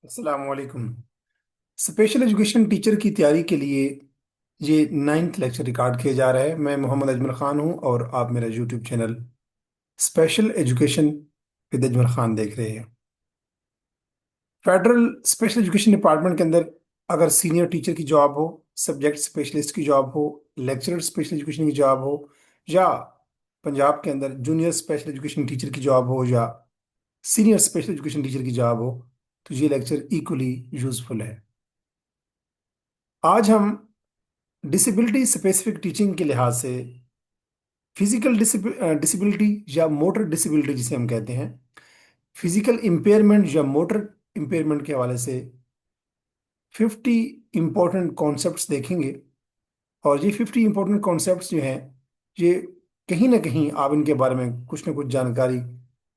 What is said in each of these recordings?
अस्सलाम वालेकुम। Special education teacher की तैयारी के लिए ये 9th लेक्चर रिकॉर्ड किया जा रहा है। मैं मोहम्मद अजमल खान हूं और आप मेरा YouTube channel special education with Ajmal Khan देख रहे हैं। फेडरल स्पेशल एजुकेशन डिपार्टमेंट के अंदर अगर सीनियर टीचर की जॉब हो, सब्जेक्ट स्पेशलिस्ट की जॉब हो, लेक्चरर स्पेशल एजुकेशन की जॉब हो, या पंजाब के अंदर जूनियर स्पेशल एजुकेशन टीचर की जॉब हो, या सीनियर स्पेशल एजुकेशन टीचर की जॉब हो, तो ये लेक्चर इक्वली यूजफुल है। आज हम डिसेबिलिटी स्पेसिफिक टीचिंग के लिहाज से फिजिकल डिसेबिलिटी या मोटर डिसेबिलिटी जिसे हम कहते हैं, फिजिकल इम्पेयरमेंट या मोटर इम्पेयरमेंट के हवाले से 50 इंपॉर्टेंट कॉन्सेप्ट्स देखेंगे। और ये 50 इंपॉर्टेंट कॉन्सेप्ट्स जो हैं, ये कहीं ना कहीं आप इनके बारे में कुछ ना कुछ जानकारी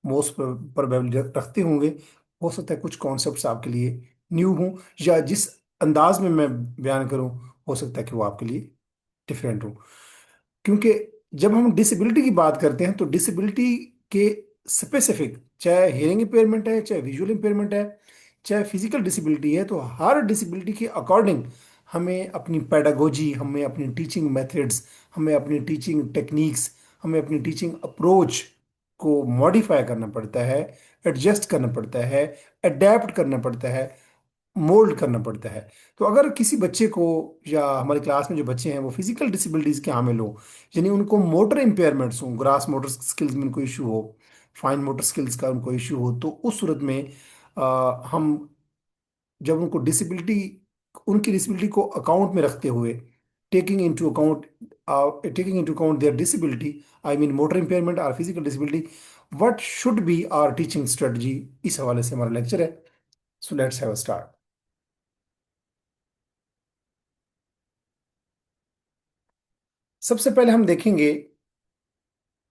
मोस्ट प्रोबेबली रखते होंगे। हो सकता है कुछ कॉन्सेप्ट्स आपके लिए न्यू हों, या जिस अंदाज में मैं बयान करूं हो सकता है कि वो आपके लिए डिफरेंट हो। क्योंकि जब हम डिसेबिलिटी की बात करते हैं तो डिसेबिलिटी के स्पेसिफिक, चाहे हियरिंग इम्पेयरमेंट है, चाहे विजुअल इम्पेयरमेंट है, चाहे फिजिकल डिसेबिलिटी है, तो हर डिसेबिलिटी के अकॉर्डिंग हमें अपनी पेडागोजी, हमें अपनी टीचिंग मेथड्स, हमें अपनी टीचिंग टेक्निक्स, हमें अपनी टीचिंग अप्रोच को मॉडिफाई करना पड़ता है, एडजस्ट करना पड़ता है, अडेप्ट करना पड़ता है, मोल्ड करना पड़ता है। तो अगर किसी बच्चे को, या हमारी क्लास में जो बच्चे हैं वो फिजिकल डिसेबिलिटीज के हामिल हो, यानी उनको मोटर इम्पेयरमेंट्स हो, ग्रास मोटर स्किल्स में उनको इशू हो, फाइन मोटर स्किल्स का उनको इशू हो, तो उस सूरत में हम जब उनको डिसेबिलिटी, उनकी डिसेबिलिटी को अकाउंट में रखते हुए, taking into account taking into account their disability, I mean motor impairment और physical disability, what should be our teaching strategy, इस हवाले से हमारा लेक्चर है। So let's have a start. सबसे पहले हम देखेंगे,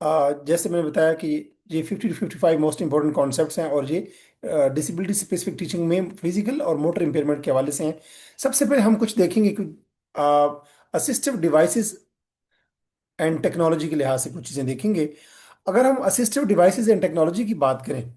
जैसे मैंने बताया कि ये 50 to 55 मोस्ट इंपॉर्टेंट कॉन्सेप्ट्स हैं, और ये डिसेबिलिटी स्पेसिफिक टीचिंग में फिजिकल और मोटर इम्पेयरमेंट के हवाले से हैं। सबसे पहले हम कुछ देखेंगे कि असिस्टिव डिवाइसेस एंड टेक्नोलॉजी के लिहाज से कुछ चीज़ें देखेंगे। अगर हम असिस्टिव डिवाइसेस एंड टेक्नोलॉजी की बात करें,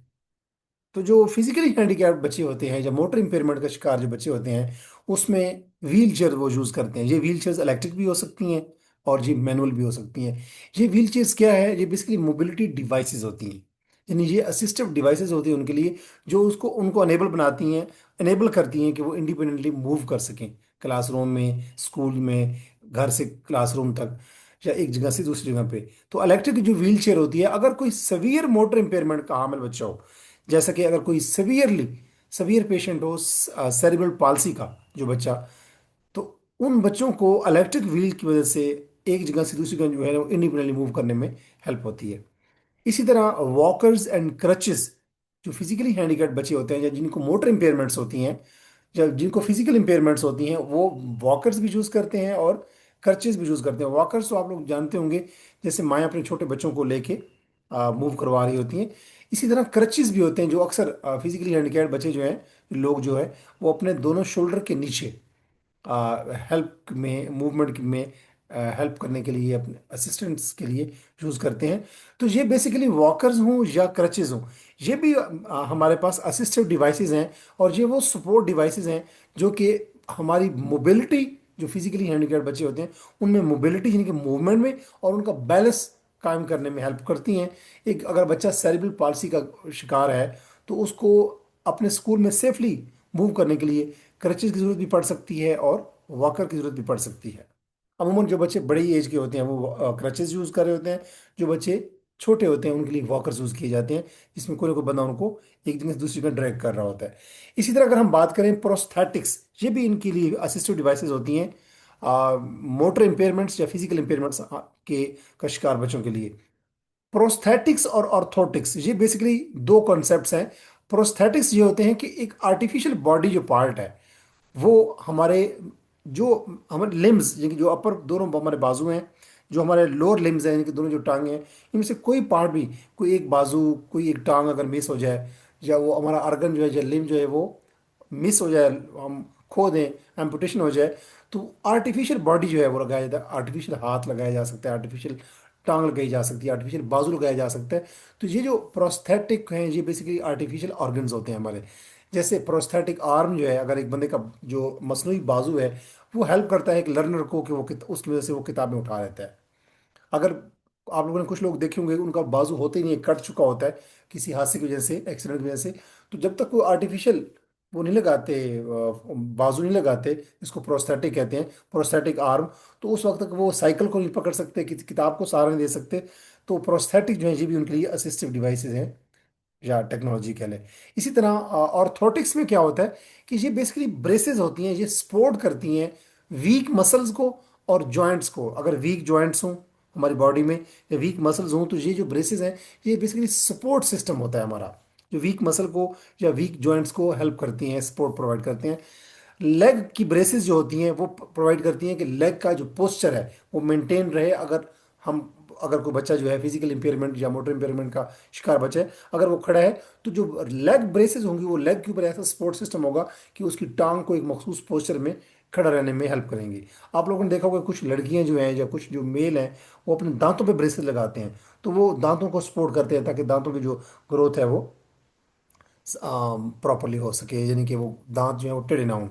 तो जो फिजिकली हैंडीकैप्ड बच्चे होते हैं या मोटर इंपेयरमेंट का शिकार जो बच्चे होते हैं, उसमें व्हील चेयर वो यूज़ करते हैं। ये व्हील चेयर्स इलेक्ट्रिक भी हो सकती हैं और ये मैनुअल भी हो सकती हैं। ये व्हील चेयर्स क्या है? ये बेसिकली मोबिलिटी डिवाइसेस होती हैं, यानी ये असिस्टिव डिवाइसेस होती हैं उनके लिए, जो उसको उनको अनेबल बनाती हैं, अनेबल करती हैं कि वो इंडिपेंडेंटली मूव कर सकें क्लासरूम में, स्कूल में, घर से क्लासरूम तक, या एक जगह से दूसरी जगह पे। तो इलेक्ट्रिक जो व्हील चेयर होती है, अगर कोई सवियर मोटर इंपेयरमेंट का हामिल बच्चा हो, जैसा कि अगर कोई सवियर पेशेंट हो, सेरिब्रल पाल्सी का जो बच्चा, तो उन बच्चों को इलेक्ट्रिक व्हील की वजह से एक जगह से दूसरी जगह जो है वो इंडिपेंडेंटली मूव करने में हेल्प होती है। इसी तरह वॉकर्स एंड क्रचेस, जो फिजिकली हैंडीकैप्ड बच्चे होते हैं या जिनको मोटर इंपेयरमेंट्स होती हैं, या जिनको फिजिकल इंपेयरमेंट्स होती हैं, वो वॉकर्स भी यूज़ करते हैं और क्रचेस भी यूज़ करते हैं। वॉकर्स तो आप लोग जानते होंगे, जैसे माएँ अपने छोटे बच्चों को लेके मूव करवा रही होती हैं। इसी तरह क्रचेस भी होते हैं, जो अक्सर फिजिकली हैंडीकैप्ड बच्चे जो हैं, लोग जो है, वो अपने दोनों शोल्डर के नीचे हेल्प में, मूवमेंट में हेल्प करने के लिए, अपने असिस्टेंट्स के लिए यूज़ करते हैं। तो ये बेसिकली वॉकर्स हों या क्रचेज हों, ये भी हमारे पास असिस्टिव डिवाइसेस हैं, और ये वो सपोर्ट डिवाइसेस हैं जो कि हमारी मोबिलिटी, जो फिजिकली हैंडीकैप्ड बच्चे होते हैं उनमें मोबिलिटी यानी कि मूवमेंट में और उनका बैलेंस कायम करने में हेल्प करती हैं। एक अगर बच्चा सेरिब्रल पाल्सी का शिकार है, तो उसको अपने स्कूल में सेफली मूव करने के लिए क्रचेज की जरूरत भी पड़ सकती है और वॉकर की जरूरत भी पड़ सकती है। अमूमन जो बच्चे बड़ी एज के होते हैं वो क्रचेज यूज कर रहे होते हैं, जो बच्चे छोटे होते हैं उनके लिए वॉकर्स यूज किए जाते हैं, जिसमें कोई ना कोई बंदा उनको एक जगह से दूसरी जगह ड्रैग कर रहा होता है। इसी तरह अगर हम बात करें प्रोस्थेटिक्स, ये भी इनके लिए असिस्टिव डिवाइसेस होती हैं, मोटर इंपेयरमेंट्स या फिजिकल इंपेयरमेंट्स के का शिकार बच्चों के लिए। प्रोस्थेटिक्स और ऑर्थोटिक्स, ये बेसिकली दो कॉन्सेप्ट्स हैं। प्रोस्थेटिक्स ये होते हैं कि एक आर्टिफिशियल बॉडी जो पार्ट है, वो हमारे, जो हमारे लिम्स, जो अपर दोनों हमारे बाजू हैं, जो हमारे लोअर लिम्स हैं, इनके दोनों जो टांग हैं, इनमें से कोई पार्ट भी, कोई एक बाजू, कोई एक टांग अगर मिस हो जाए, या वो हमारा अर्गन जो है, या लिम्ब जो है वो मिस हो जाए, हम खो दें, एम्पुटेशन हो जाए, तो आर्टिफिशियल बॉडी जो है वो लगाया जाता है, आर्टिफिशियल हाथ लगाया जा सकता है, आर्टिफिशियल टांग लगाई जा सकती है, आर्टिफिशियल बाजू लगाया जा सकता है। तो ये जो प्रोस्थेटिक हैं ये बेसिकली आर्टिफिशियल ऑर्गन्स होते हैं हमारे। जैसे प्रोस्थेटिक आर्म जो है, अगर एक बंदे का जो मसनूई बाजू है, वो हेल्प करता है एक लर्नर को कि वो उसकी वजह से वो किताबें उठा लेता है। अगर आप लोगों ने कुछ लोग देखे होंगे उनका बाजू होते ही नहीं है, कट चुका होता है किसी हादसे की वजह से, एक्सीडेंट की वजह से। तो जब तक वो आर्टिफिशियल वो नहीं लगाते, बाजू नहीं लगाते, इसको प्रोस्थेटिक कहते हैं, प्रोस्थेटिक आर्म, तो उस वक्त तक वो साइकिल को नहीं पकड़ सकते, किताब को सहारा नहीं दे सकते। तो प्रोस्थेटिक जो है ये भी उनके लिए असिस्टिव डिवाइसेज हैं या टेक्नोलॉजी कह लें। इसी तरह ऑर्थोटिक्स में क्या होता है कि ये बेसिकली ब्रेसेस होती हैं, ये सपोर्ट करती हैं वीक मसल्स को और जॉइंट्स को। अगर वीक जॉइंट्स हों हमारी बॉडी में या वीक मसल्स हों, तो ये जो ब्रेसेस हैं ये बेसिकली सपोर्ट सिस्टम होता है हमारा, जो वीक मसल को या वीक जॉइंट्स को हेल्प करती हैं, सपोर्ट प्रोवाइड करते हैं। लेग की ब्रेसेस जो होती हैं वो प्रोवाइड करती हैं कि लेग का जो पोस्चर है वो मेंटेन रहे। हम अगर कोई बच्चा जो है फिजिकल इंपेयरमेंट या मोटर इंपेयरमेंट का शिकार बच्चा है, अगर वो खड़ा है, तो जो लेग ब्रेसेस होंगी वो लेग के ऊपर ऐसा सपोर्ट सिस्टम होगा कि उसकी टांग को एक मखसूस पोस्चर में खड़ा रहने में हेल्प करेंगी। आप लोगों ने देखा होगा कुछ लड़कियां जो हैं या कुछ जो मेल हैं वो अपने दांतों पे ब्रेसेस लगाते हैं, तो वो दांतों को सपोर्ट करते हैं ताकि दांतों की जो ग्रोथ है वो प्रॉपरली हो सके, यानी कि वो दांत जो है वो टेढ़े ना हों।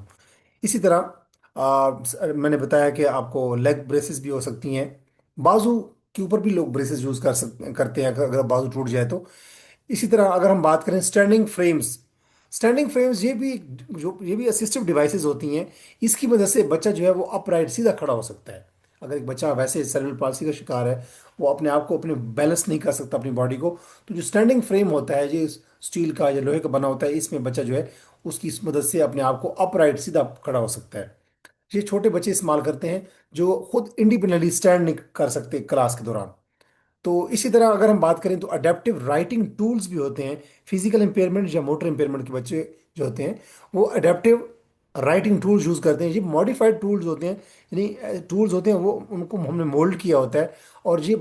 इसी तरह मैंने बताया कि आपको लेग ब्रेसेस भी हो सकती हैं। बाजू के ऊपर भी लोग ब्रेसेस यूज करते हैं अगर बाजू टूट जाए तो। इसी तरह अगर हम बात करें स्टैंडिंग फ्रेम्स ये भी असिस्टिव डिवाइसेस होती हैं। इसकी वजह से बच्चा जो है वो अपराइट सीधा खड़ा हो सकता है। अगर एक बच्चा वैसे सेरेब्रल पाल्सी का शिकार है, वो अपने आप को अपने बैलेंस नहीं कर सकता अपनी बॉडी को, तो जो स्टैंडिंग फ्रेम होता है, ये स्टील का या लोहे का बना होता है, इसमें बच्चा जो है उसकी इस मदद से अपने आप को अपराइट सीधा खड़ा हो सकता है। ये छोटे बच्चे इस्तेमाल करते हैं जो खुद इंडिपेंडेंटली स्टैंड नहीं कर सकते क्लास के दौरान। तो इसी तरह अगर हम बात करें तो अडेप्टिव राइटिंग टूल्स भी होते हैं। फिजिकल इंपेयरमेंट या मोटर इंपेयरमेंट के बच्चे जो होते हैं वो अडेप्टिव राइटिंग टूल्स यूज करते हैं। ये मॉडिफाइड टूल्स होते हैं, यानी टूल्स होते हैं वो उनको हमने मोल्ड किया होता है। और ये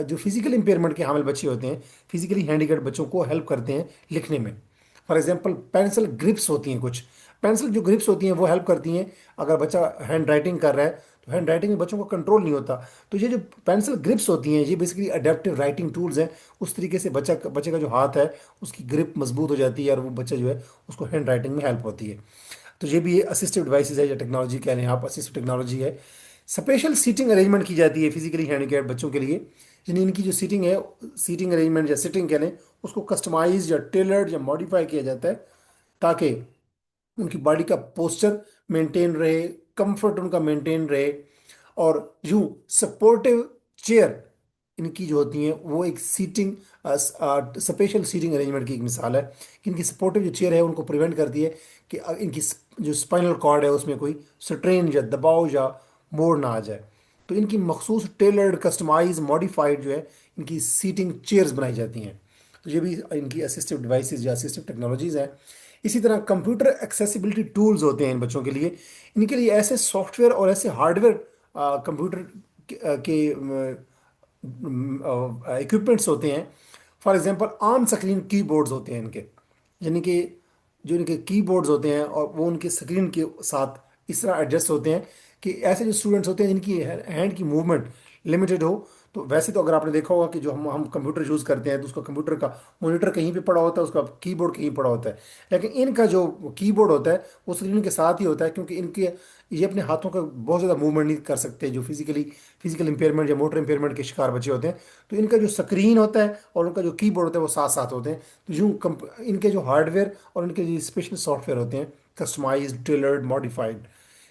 जो फिजिकल इंपेयरमेंट के हामिल बच्चे होते हैं, फिजिकली हैंडीकैप्ड बच्चों को हेल्प करते हैं लिखने में। फॉर एग्जांपल पेंसिल ग्रिप्स होती हैं कुछ, पेंसिल जो ग्रिप्स होती हैं वो हेल्प करती हैं। अगर बच्चा हैंड राइटिंग कर रहा है तो हैंड राइटिंग में बच्चों को कंट्रोल नहीं होता, तो ये जो पेंसिल ग्रिप्स होती हैं ये बेसिकली अडेप्टिव राइटिंग टूल्स हैं। उस तरीके से बच्चे का जो हाथ है उसकी ग्रिप मजबूत हो जाती है और वो बच्चा जो है उसको हैंड राइटिंग में हेल्प होती है। तो ये भी असिस्टिव डिवाइसेज है या टेक्नोलॉजी कह रहे हैं आप, असिस्टिव टेक्नोलॉजी है। स्पेशल सीटिंग अरेंजमेंट की जाती है फिजिकली हैंडिकैप्ड बच्चों के लिए, यानी इनकी जो सीटिंग है, सीटिंग अरेंजमेंट या सिटिंग कह लें, उसको कस्टमाइज या टेलर्ड या मॉडिफाई किया जाता है ताकि उनकी बॉडी का पोस्चर मेंटेन रहे, कंफर्ट उनका मेंटेन रहे। और यूं सपोर्टिव चेयर इनकी जो होती हैं वो एक सीटिंग स्पेशल सीटिंग अरेंजमेंट की एक मिसाल है। कि इनकी सपोर्टिव जो चेयर है उनको प्रिवेंट करती है कि इनकी जो स्पाइनल कॉर्ड है उसमें कोई स्ट्रेन या दबाव या मोड़ ना आ जाए। तो इनकी मखसूस टेलर्ड कस्टमाइज मॉडिफाइड जो है इनकी सीटिंग चेयर्स बनाई जाती हैं। तो ये भी इनकी असिस्टिव डिवाइसेस या असिस्टिव टेक्नोलॉजीज हैं। इसी तरह कंप्यूटर एक्सेसिबिलिटी टूल्स होते हैं इन बच्चों के लिए। इनके लिए ऐसे सॉफ्टवेयर और ऐसे हार्डवेयर कंप्यूटर के इक्विपमेंट्स होते हैं। For example on screen keyboards होते हैं इनके, यानी कि जो इनके कीबोर्ड्स होते हैं और वो उनके स्क्रीन के साथ इस तरह एडजस्ट होते हैं कि ऐसे जो स्टूडेंट्स होते हैं जिनकी हैंड की मूवमेंट लिमिटेड हो। तो वैसे तो अगर आपने देखा होगा कि जो हम कंप्यूटर यूज़ करते हैं तो उसका कंप्यूटर का मॉनिटर कहीं पे पड़ा होता है, उसका कीबोर्ड कहीं पड़ा होता है। लेकिन इनका जो कीबोर्ड होता है वो स्क्रीन के साथ ही होता है, क्योंकि इनके ये अपने हाथों का बहुत ज़्यादा मूवमेंट नहीं कर सकते जो फिजिकल इंपेयरमेंट या मोटर इंपेयरमेंट के शिकार बच्चे होते हैं। तो इनका जो स्क्रीन होता है और उनका जो कीबोर्ड होता है वो साथ साथ होते हैं। तो इनके जो हार्डवेयर और इनके जो स्पेशल सॉफ्टवेयर होते हैं, कस्टमाइज्ड टेलर्ड मॉडिफाइड,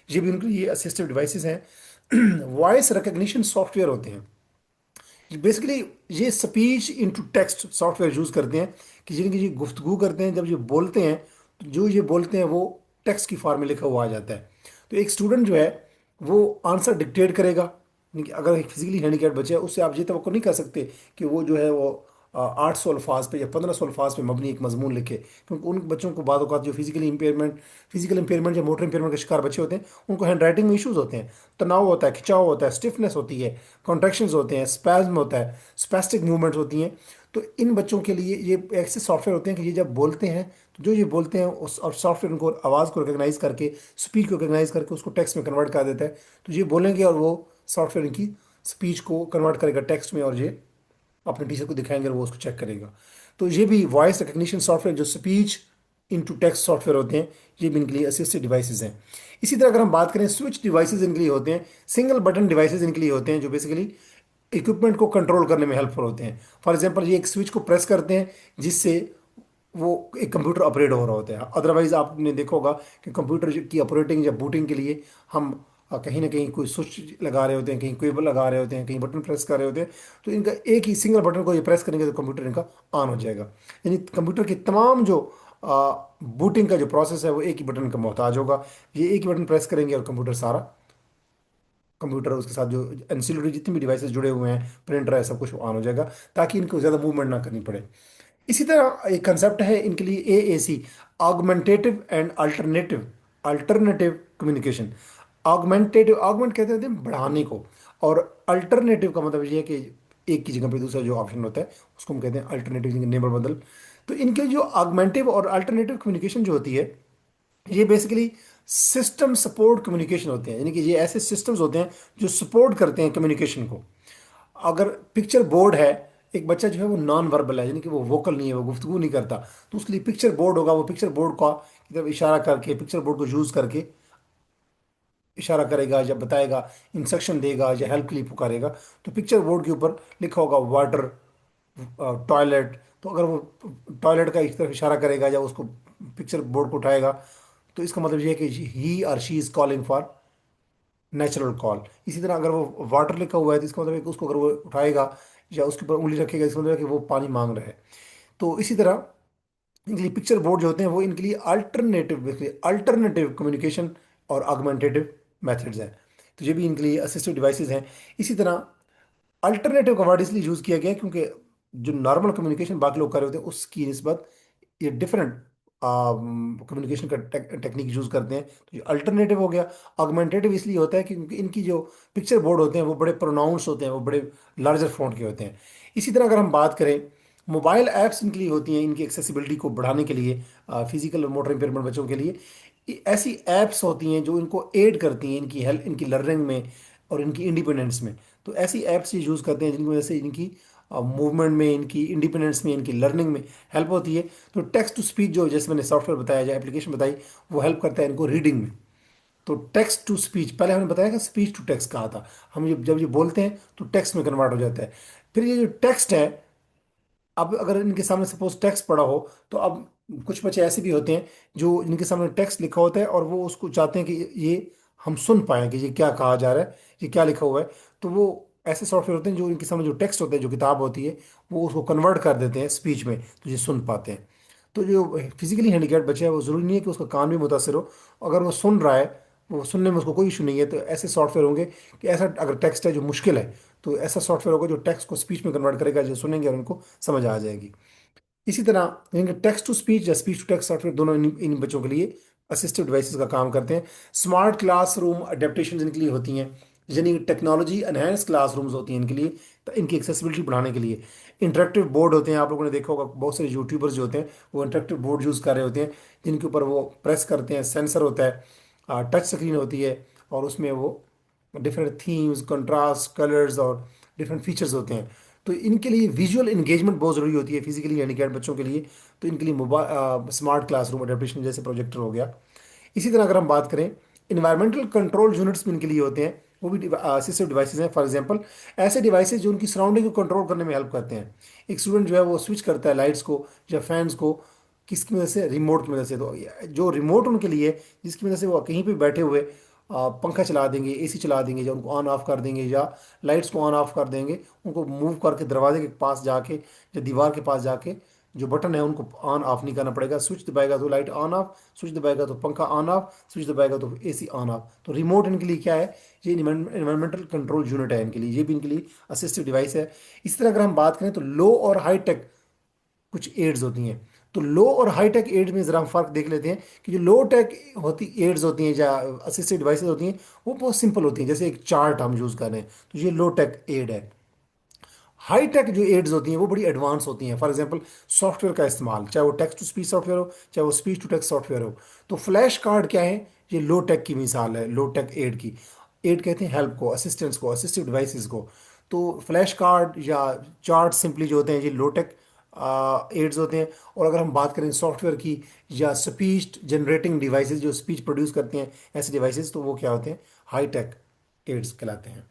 ये भी उनके लिए असिस्टिव डिवाइसेस हैं। वॉइस रिकग्निशन सॉफ्टवेयर होते हैं, बेसिकली ये speech into text software use करते हैं कि जिनकी ये गुफ्तगू करते हैं, जब ये बोलते हैं तो जो ये बोलते हैं वो टेक्स्ट की फॉर्म में लिखा हुआ आ जाता है। तो एक स्टूडेंट जो है वो आंसर डिक्टेट करेगा, यानी कि अगर एक फिजिकली हैंडीकैप्ड बच्चा है उससे आप ये तो नहीं कर सकते कि वो जो है वो 800 अल्फाज पे या 1500 अल्फाज पे मबनी एक मजमून लिखे, क्योंकि उन बच्चों को बाद औक़ात जो फिजिकल इंपेयरमेंट या मोटर इंपेयरमेंट के शिकार बच्चे होते हैं उनको हैंड राइटिंग में इशूज़ होते हैं, तनाव होता है, खिंचाव होता है, स्टिफनेस होती है, कॉन्ट्रैक्शंस होते हैं, स्पैज्म होता है, स्पैस्टिक मूवमेंट्स होती हैं। तो इन बच्चों के लिए ये ऐसे सॉफ्टवेयर होते हैं कि ये जब बोलते हैं तो जो ये बोलते हैं उस और सॉफ्टवेयर उनको आवाज़ को रिकग्नाइज करके, स्पीच को रिकग्नाइज करके उसको टेक्स्ट में कन्वर्ट कर देता है। तो ये बोलेंगे और वो सॉफ्टवेयर इनकी स्पीच को कन्वर्ट करेगा टेक्स्ट में, और ये अपने टीचर को दिखाएंगे और वो उसको चेक करेगा। तो ये भी वॉइस रिकग्निशन सॉफ्टवेयर जो स्पीच इनटू टेक्स्ट सॉफ्टवेयर होते हैं, ये भी इनके लिए असिस्टेड डिवाइसेस हैं। इसी तरह अगर हम बात करें, स्विच डिवाइसेस इनके लिए होते हैं, सिंगल बटन डिवाइसेस इनके लिए होते हैं, जो बेसिकली इक्विपमेंट को कंट्रोल करने में हेल्पफुल होते हैं। फॉर एग्जांपल ये एक स्विच को प्रेस करते हैं जिससे वो एक कंप्यूटर ऑपरेट हो रहा होता है। अदरवाइज आपने देखा होगा कि कंप्यूटर की ऑपरेटिंग या बूटिंग के लिए हम कहीं ना कहीं कोई स्विच लगा रहे होते हैं, कहीं केबल लगा रहे होते हैं, कहीं बटन प्रेस कर रहे होते हैं। तो इनका एक ही सिंगल बटन को ये प्रेस करेंगे तो कंप्यूटर इनका ऑन हो जाएगा। यानी कंप्यूटर की तमाम जो बूटिंग का जो प्रोसेस है वो एक ही बटन का मोहताज होगा। ये एक ही बटन प्रेस करेंगे और कंप्यूटर सारा, कंप्यूटर उसके साथ जो एंसिलरी जितने भी डिवाइसेस जुड़े हुए हैं, प्रिंटर है, सब कुछ ऑन हो जाएगा, ताकि इनको ज़्यादा मूवमेंट ना करनी पड़े। इसी तरह एक कंसेप्ट है इनके लिए AAC, augmentative and alternative, alternative communication. Augmentative, augment कहते हैं बढ़ाने को, और अल्टरनेटिव का मतलब ये है कि एक की जगह पे दूसरा जो ऑप्शन होता है उसको हम कहते हैं अल्टरनेटिव, नेबर बदल। तो इनके जो ऑगमेंटिव और अल्टरनेटिव कम्युनिकेशन जो होती है, ये बेसिकली सिस्टम सपोर्ट कम्युनिकेशन होते हैं। यानी कि ये ऐसे सिस्टम्स होते हैं जो सपोर्ट करते हैं कम्युनिकेशन को। अगर पिक्चर बोर्ड है, एक बच्चा जो है वो नॉन वर्बल है, यानी कि वो वोकल नहीं है, वो गुफ्तगू नहीं करता, तो उसके लिए पिक्चर बोर्ड होगा। वो पिक्चर बोर्ड का की तरफ इशारा करके, पिक्चर बोर्ड को यूज करके इशारा करेगा या बताएगा, इंस्ट्रक्शन देगा या हेल्प के लिए पुकारेगा। तो पिक्चर बोर्ड के ऊपर लिखा होगा वाटर, टॉयलेट। तो अगर वो टॉयलेट का इस तरफ इशारा करेगा या उसको पिक्चर बोर्ड को उठाएगा, तो इसका मतलब ये है कि ही और she is calling for natural call. इसी तरह अगर वो वाटर लिखा हुआ है तो इसका मतलब है कि उसको अगर वो उठाएगा या उसके ऊपर उंगली रखेगा, इसका मतलब है कि वो पानी मांग रहा है। तो इसी तरह इनके लिए पिक्चर बोर्ड जो होते हैं वो इनके लिए अल्टरनेटिव, अल्टरनेटिव कम्युनिकेशन और ऑगमेंटेटिव मेथड्स हैं। तो ये भी इनके लिए असिस्टिव डिवाइसेस हैं। इसी तरह अल्टरनेटिव का वर्ड इसलिए यूज़ किया गया है क्योंकि जो नॉर्मल कम्युनिकेशन बाकी लोग कर रहे होते हैं उसकी निस्बत ये डिफरेंट कम्युनिकेशन का टेक्निक यूज़ करते हैं। तो ये अल्टरनेटिव हो गया। ऑगमेंटेटिव इसलिए होता है कि क्योंकि इनकी जो पिक्चर बोर्ड होते हैं वो बड़े प्रोनाउंस होते हैं, वो बड़े लार्जर फॉन्ट के होते हैं। इसी तरह अगर हम बात करें, मोबाइल ऐप्स इनके लिए होती हैं, इनकी एक्सेसिबिलिटी को बढ़ाने के लिए, फिजिकल और मोटर इंपेयरमेंट बच्चों के लिए ऐसी ऐप्स होती हैं जो इनको एड करती हैं इनकी हेल्प, इनकी लर्निंग में और इनकी इंडिपेंडेंस में। तो ऐसी ऐप्स ये यूज़ करते हैं जिनकी वजह से इनकी मूवमेंट में, इनकी इंडिपेंडेंस में, इनकी लर्निंग में हेल्प होती है। तो टेक्स्ट टू स्पीच जो जैसे मैंने सॉफ्टवेयर बताया या एप्लीकेशन बताई, वो हेल्प करता है इनको रीडिंग में। तो टेक्स्ट टू स्पीच, पहले हमने बताया कि स्पीच टू टेक्स्ट कहा था, हम जब ये बोलते हैं तो टेक्स्ट में कन्वर्ट हो जाता है। फिर ये जो टेक्स्ट है, अब अगर इनके सामने सपोज टेक्स्ट पड़ा हो, तो अब कुछ बच्चे ऐसे भी होते हैं जो इनके सामने टेक्स्ट लिखा होता है और वो उसको चाहते हैं कि ये हम सुन पाएं कि ये क्या कहा जा रहा है, ये क्या लिखा हुआ है। तो वो ऐसे सॉफ्टवेयर होते हैं जो इनके सामने जो टेक्स्ट होता है, जो किताब होती है, वो उसको कन्वर्ट कर देते हैं स्पीच में, तो ये सुन पाते हैं। तो जो फिजिकली हैंडीकैप्ड बच्चा है वो ज़रूरी नहीं है कि उसका कान भी मुतासर हो, अगर वो सुन रहा है, वो सुनने में उसको कोई इशू नहीं है, तो ऐसे सॉफ्टवेयर होंगे कि ऐसा अगर टेक्स्ट है जो मुश्किल है, तो ऐसा सॉफ्टवेयर होगा जो टेक्स्ट को स्पीच में कन्वर्ट करेगा, जो सुनेंगे और उनको समझ आ जाएगी। इसी तरह इनके टेक्स्ट टू स्पीच या स्पीच टू टेक्स्ट सॉफ्टवेयर दोनों इन बच्चों के लिए असिस्टिव डिवाइसेस का काम करते हैं। स्मार्ट क्लासरूम अडेप्टेशन इनके लिए होती हैं, यानी टेक्नोलॉजी एनहेंस क्लासरूम्स होती हैं इनके लिए, तो इनकी एक्सेसिबिलिटी बढ़ाने के लिए। इंटरेक्टिव बोर्ड होते हैं, आप लोगों ने देखा होगा बहुत सारे यूट्यूबर्स जो होते हैं वो इंटरेक्टिव बोर्ड यूज़ कर रहे होते हैं, जिनके ऊपर वो प्रेस करते हैं, सेंसर होता है, टच स्क्रीन होती है, और उसमें वो डिफरेंट थीम्स, कंट्रास्ट, कलर्स और डिफरेंट फीचर्स होते हैं। तो इनके लिए विजुअल इंगेजमेंट बहुत ज़रूरी होती है फिजिकली हैंडीकैप्ड बच्चों के लिए। तो इनके लिए मोबाइल स्मार्ट क्लासरूम अडेप्टेशन जैसे प्रोजेक्टर हो गया। इसी तरह अगर हम बात करें, इन्वायरमेंटल कंट्रोल यूनिट्स भी इनके लिए होते हैं, वो भी असिस्टिव डिवाइसेज हैं। फॉर एग्जांपल ऐसे डिवाइसेज जो उनकी सराउंडिंग को कंट्रोल करने में हेल्प करते हैं। एक स्टूडेंट जो है वो स्विच करता है लाइट्स को या फैंस को, किसकी मदद से? रिमोट की मदद से। तो जो रिमोट उनके लिए, जिसकी वजह से वो कहीं पे बैठे हुए पंखा चला देंगे, AC चला देंगे, या उनको ऑन ऑफ कर देंगे, या लाइट्स को ऑन ऑफ कर देंगे, उनको मूव करके दरवाजे के पास जाके या दीवार के पास जाके जो बटन है उनको ऑन ऑफ नहीं करना पड़ेगा। स्विच दबाएगा तो लाइट ऑन ऑफ, स्विच दबाएगा तो पंखा ऑन ऑफ, स्विच दबाएगा तो AC ऑन ऑफ। तो रिमोट इनके लिए क्या है? ये इन्वायरमेंटल कंट्रोल यूनिट है इनके लिए, ये भी इनके लिए असिस्टिव डिवाइस है। इसी तरह अगर हम बात करें तो लो और हाई टेक कुछ एड्स होती हैं। तो लो और हाई टेक एड्स में ज़रा हम फ़र्क देख लेते हैं कि जो लो टेक होती एड्स होती हैं या असिस्टिव डिवाइसेस होती हैं, वो बहुत सिंपल होती हैं, जैसे एक चार्ट हम यूज़ कर रहे हैं, तो ये लो टेक एड है। हाई टेक जो एड्स होती हैं वो बड़ी एडवांस होती हैं। फॉर एग्जांपल सॉफ्टवेयर का इस्तेमाल, चाहे वो टेक्स्ट टू स्पीच सॉफ्टवेयर हो, चाहे वो स्पीच टू टेक्स्ट सॉफ्टवेयर हो। तो फ्लैश कार्ड क्या है? ये लो टेक की मिसाल है, लो टेक एड की। एड कहते हैं हेल्प को, असिस्टेंस को, असिस्टिव डिवाइसेस को। तो फ्लैश कार्ड या चार्ट सिंपली जो होते हैं ये लोटेक एड्स होते हैं। और अगर हम बात करें सॉफ्टवेयर की या स्पीच जनरेटिंग डिवाइसेस जो स्पीच प्रोड्यूस करते हैं ऐसे डिवाइसेस, तो वो क्या होते हैं, हाई टेक एड्स कहलाते हैं।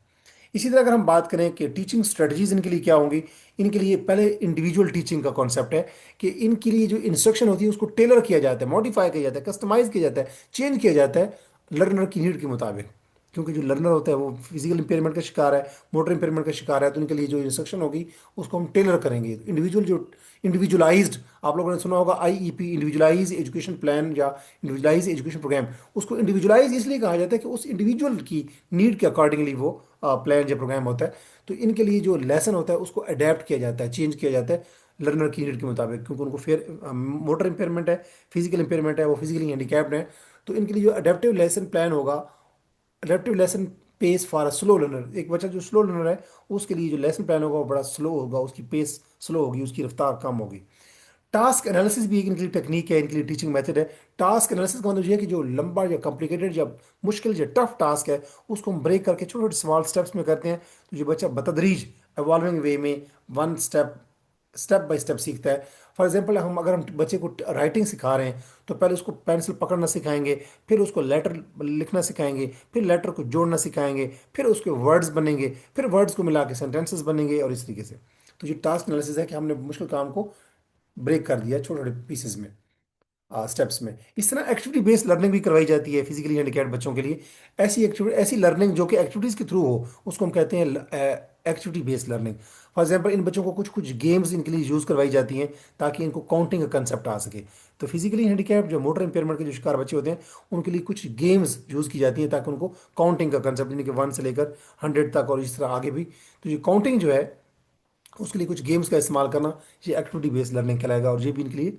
इसी तरह अगर हम बात करें कि टीचिंग स्ट्रेटजीज इनके लिए क्या होंगी, इनके लिए पहले इंडिविजुअल टीचिंग का कॉन्सेप्ट है कि इनके लिए जो इंस्ट्रक्शन होती है उसको टेलर किया जाता है, मॉडिफाई किया जाता है, कस्टमाइज किया जाता है, चेंज किया जाता है लर्नर की नीड के मुताबिक। क्योंकि जो लर्नर होता है वो फिजिकल इंपेयरमेंट का शिकार है, मोटर इंपेयरमेंट का शिकार है, तो उनके लिए जो इंस्ट्रक्शन होगी उसको हम टेलर करेंगे। इंडिविजुअल जो इंडिविजुअलाइज्ड, आप लोगों ने सुना होगा आईईपी, इंडिविजुअलाइज एजुकेशन प्लान या इंडिविजुअलाइज एजुकेशन प्रोग्राम, उसको इंडिविजुअलाइज इसलिए कहा जाता है कि उस इंडिविजुअल की नीड के अकॉर्डिंगली वो प्लान या प्रोग्राम होता है। तो इनके लिए जो लेसन होता है उसको अडेप्ट किया जाता है, चेंज किया जाता है लर्नर की नीड के मुताबिक, क्योंकि उनको फिर मोटर इंपेयरमेंट है, फिजिकल इंपेयरमेंट है, वो फिजिकली हैंडीकैप्ड है। तो इनके लिए जो अडेप्टिव लेसन प्लान होगा, adaptive lesson pace for a slow learner, एक बच्चा जो स्लो लर्नर है उसके लिए जो लेसन प्लान होगा वो बड़ा स्लो होगा, उसकी पेस स्लो होगी, उसकी रफ्तार कम होगी। टास्क एनालिसिस भी एक इनके लिए टेक्निक है, इनके लिए टीचिंग मेथड है। टास्क एनालिसिस का मतलब ये है कि जो लंबा या कॉम्प्लिकेटेड या मुश्किल या टफ टास्क है उसको हम ब्रेक करके छोटे छोटे स्मॉल स्टेप्स में करते हैं, तो जो बच्चा बतदरीज एवॉल्विंग वे में one step step by step सीखता है। फॉर एग्जाम्पल हम अगर हम बच्चे को राइटिंग सिखा रहे हैं तो पहले उसको पेंसिल पकड़ना सिखाएंगे, फिर उसको लेटर लिखना सिखाएंगे, फिर लेटर को जोड़ना सिखाएंगे, फिर उसके वर्ड्स बनेंगे, फिर वर्ड्स को मिला के सेंटेंसेस बनेंगे, और इस तरीके से। तो ये टास्क एनालिसिस है कि हमने मुश्किल काम को ब्रेक कर दिया छोटे छोटे पीसेस में, स्टेप्स में। इस तरह एक्टिविटी बेस्ड लर्निंग भी करवाई जाती है फिजिकली हैंडिकैप्ड बच्चों के लिए। ऐसी एक्टिविटी, ऐसी लर्निंग जो कि एक्टिविटीज़ के थ्रू हो उसको हम कहते हैं activity based learning. For example in बच्चों को कुछ कुछ गेम्स इनके लिए यूज़ करवाई जाती हैं ताकि इनको काउंटिंग का कंसेप्ट आ सके। तो फिजिकली हैंडिकैप्ड जो मोटर इंपेयरमेंट के जो शिकार बच्चे होते हैं उनके लिए कुछ गेम्स यूज़ की जाती हैं ताकि उनको काउंटिंग का कंसेप्ट, यानी कि 1 से लेकर 100 तक और इस तरह आगे भी, तो ये काउंटिंग जो है उसके लिए कुछ गेम्स का इस्तेमाल करना, ये एक्टिविटी बेस्ड लर्निंग कहलाएगा। और ये भी इनके लिए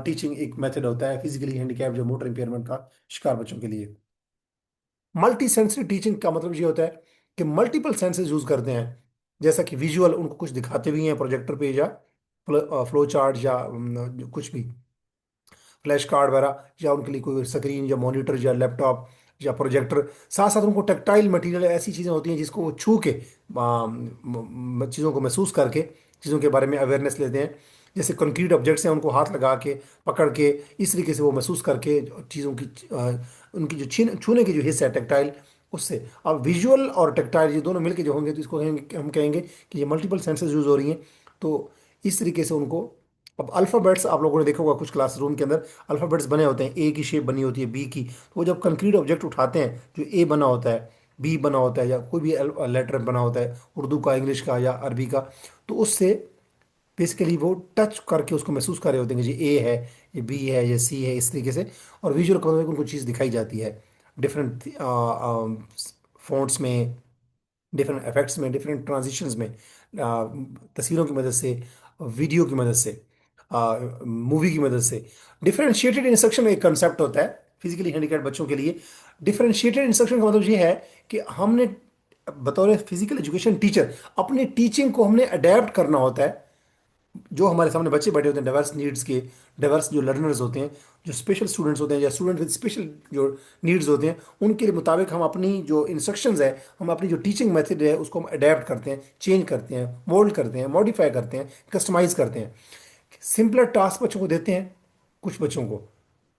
टीचिंग एक मेथड होता है फिजिकली हैंडिकैप जो मोटर इंपेयरमेंट का शिकार बच्चों के लिए। मल्टी सेंसरी टीचिंग का मतलब ये होता है कि मल्टीपल सेंसेस यूज करते हैं, जैसा कि विजुअल उनको कुछ दिखाते भी हैं प्रोजेक्टर पे या फ्लो चार्ट या कुछ भी फ्लैश कार्ड वगैरह, या उनके लिए कोई स्क्रीन या मॉनिटर या लैपटॉप या प्रोजेक्टर। साथ साथ उनको टैक्टाइल मटेरियल, ऐसी चीज़ें होती हैं जिसको वो छू के चीज़ों को महसूस करके चीज़ों के बारे में अवेयरनेस लेते हैं। जैसे कंक्रीट ऑब्जेक्ट्स हैं उनको हाथ लगा के पकड़ के इस तरीके से वो महसूस करके चीज़ों की उनकी जो छूने की जो हिस्सा है टैक्टाइल, उससे। अब विजुअल और टैक्टाइल ये दोनों मिलके जो होंगे तो इसको कहेंगे, हम कहेंगे कि ये मल्टीपल सेंसेस यूज हो रही हैं। तो इस तरीके से उनको, अब अल्फ़ाबेट्स आप लोगों ने देखा होगा कुछ क्लासरूम के अंदर अल्फ़ाबेट्स बने होते हैं, ए की शेप बनी होती है, बी की, तो वो जब कंक्रीट ऑब्जेक्ट उठाते हैं जो ए बना होता है, बी बना होता है, या कोई भी लेटर बना होता है उर्दू का, इंग्लिश का या अरबी का, तो उससे बेसिकली वो टच करके उसको महसूस कर रहे होते हैं कि ये ए है, ये बी है, ये सी है, इस तरीके से। और विजुअल कलर में उनको चीज़ दिखाई जाती है डिफरेंट फॉन्ट्स में, डिफरेंट इफेक्ट्स में, डिफरेंट ट्रांजिशंस में, तस्वीरों की मदद से, वीडियो की मदद से, मूवी की मदद से। डिफरेंशिएटेड इंस्ट्रक्शन एक कंसेप्ट होता है फिजिकली हैंडिकैप्ड बच्चों के लिए। डिफरेंशिएटेड इंस्ट्रक्शन का मतलब ये है कि हमने बतौर फिजिकल एजुकेशन टीचर अपनी टीचिंग को हमने अडेप्ट करना होता है। जो हमारे सामने बच्चे बैठे होते हैं डाइवर्स नीड्स के, डाइवर्स जो लर्नर्स होते हैं, जो स्पेशल स्टूडेंट्स होते हैं या स्टूडेंट विद स्पेशल जो नीड्स होते हैं, उनके मुताबिक हम अपनी जो इंस्ट्रक्शंस है, हम अपनी जो टीचिंग मेथड है उसको हम अडेप्ट करते हैं, चेंज करते हैं, मोल्ड करते हैं, मॉडिफाई करते हैं, कस्टमाइज करते हैं। सिंपलर टास्क बच्चों को देते हैं, कुछ बच्चों को,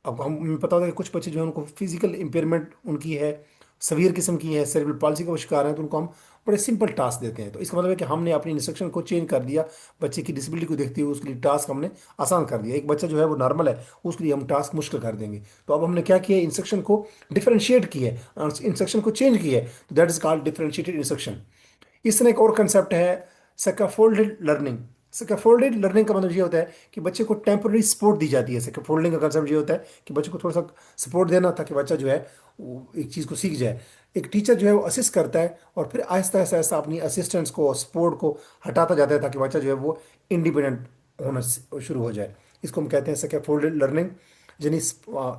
अब हमें पता होता है कि कुछ बच्चे जो है उनको फिजिकल इंपेयरमेंट उनकी है, सवियर किस्म की है, सेरेब्रल पाल्सी का वो शिकार है, तो उनको हम बड़े सिंपल टास्क देते हैं। तो इसका मतलब है कि हमने अपनी इंस्ट्रक्शन को चेंज कर दिया, बच्चे की डिसेबिलिटी को देखते हुए उसके लिए टास्क हमने आसान कर दिया। एक बच्चा जो है वो नॉर्मल है, उसके लिए हम टास्क मुश्किल कर देंगे। तो अब हमने क्या किया, इंस्ट्रक्शन को डिफरेंशिएट किया है, इंस्ट्रक्शन को चेंज किया है, तो that is called differentiated instruction. इस तरह एक और कंसेप्ट है स्कैफोल्डेड लर्निंग। स्कैफोल्डेड लर्निंग का मतलब ये होता है कि बच्चे को टेम्पररी सपोर्ट दी जाती है। स्कैफोल्डिंग का कंसेप्ट ये होता है कि बच्चे को थोड़ा सा सपोर्ट देना ताकि बच्चा जो है वो एक चीज़ को सीख जाए। एक टीचर जो है वो असिस्ट करता है और फिर आहिस्ता आहिस्ता आहिस्ता अपनी असिस्टेंट्स को, सपोर्ट को हटाता जाता है ताकि बच्चा जो है वो इंडिपेंडेंट होना शुरू हो जाए। इसको हम कहते हैं स्कैफोल्डेड लर्निंग, यानी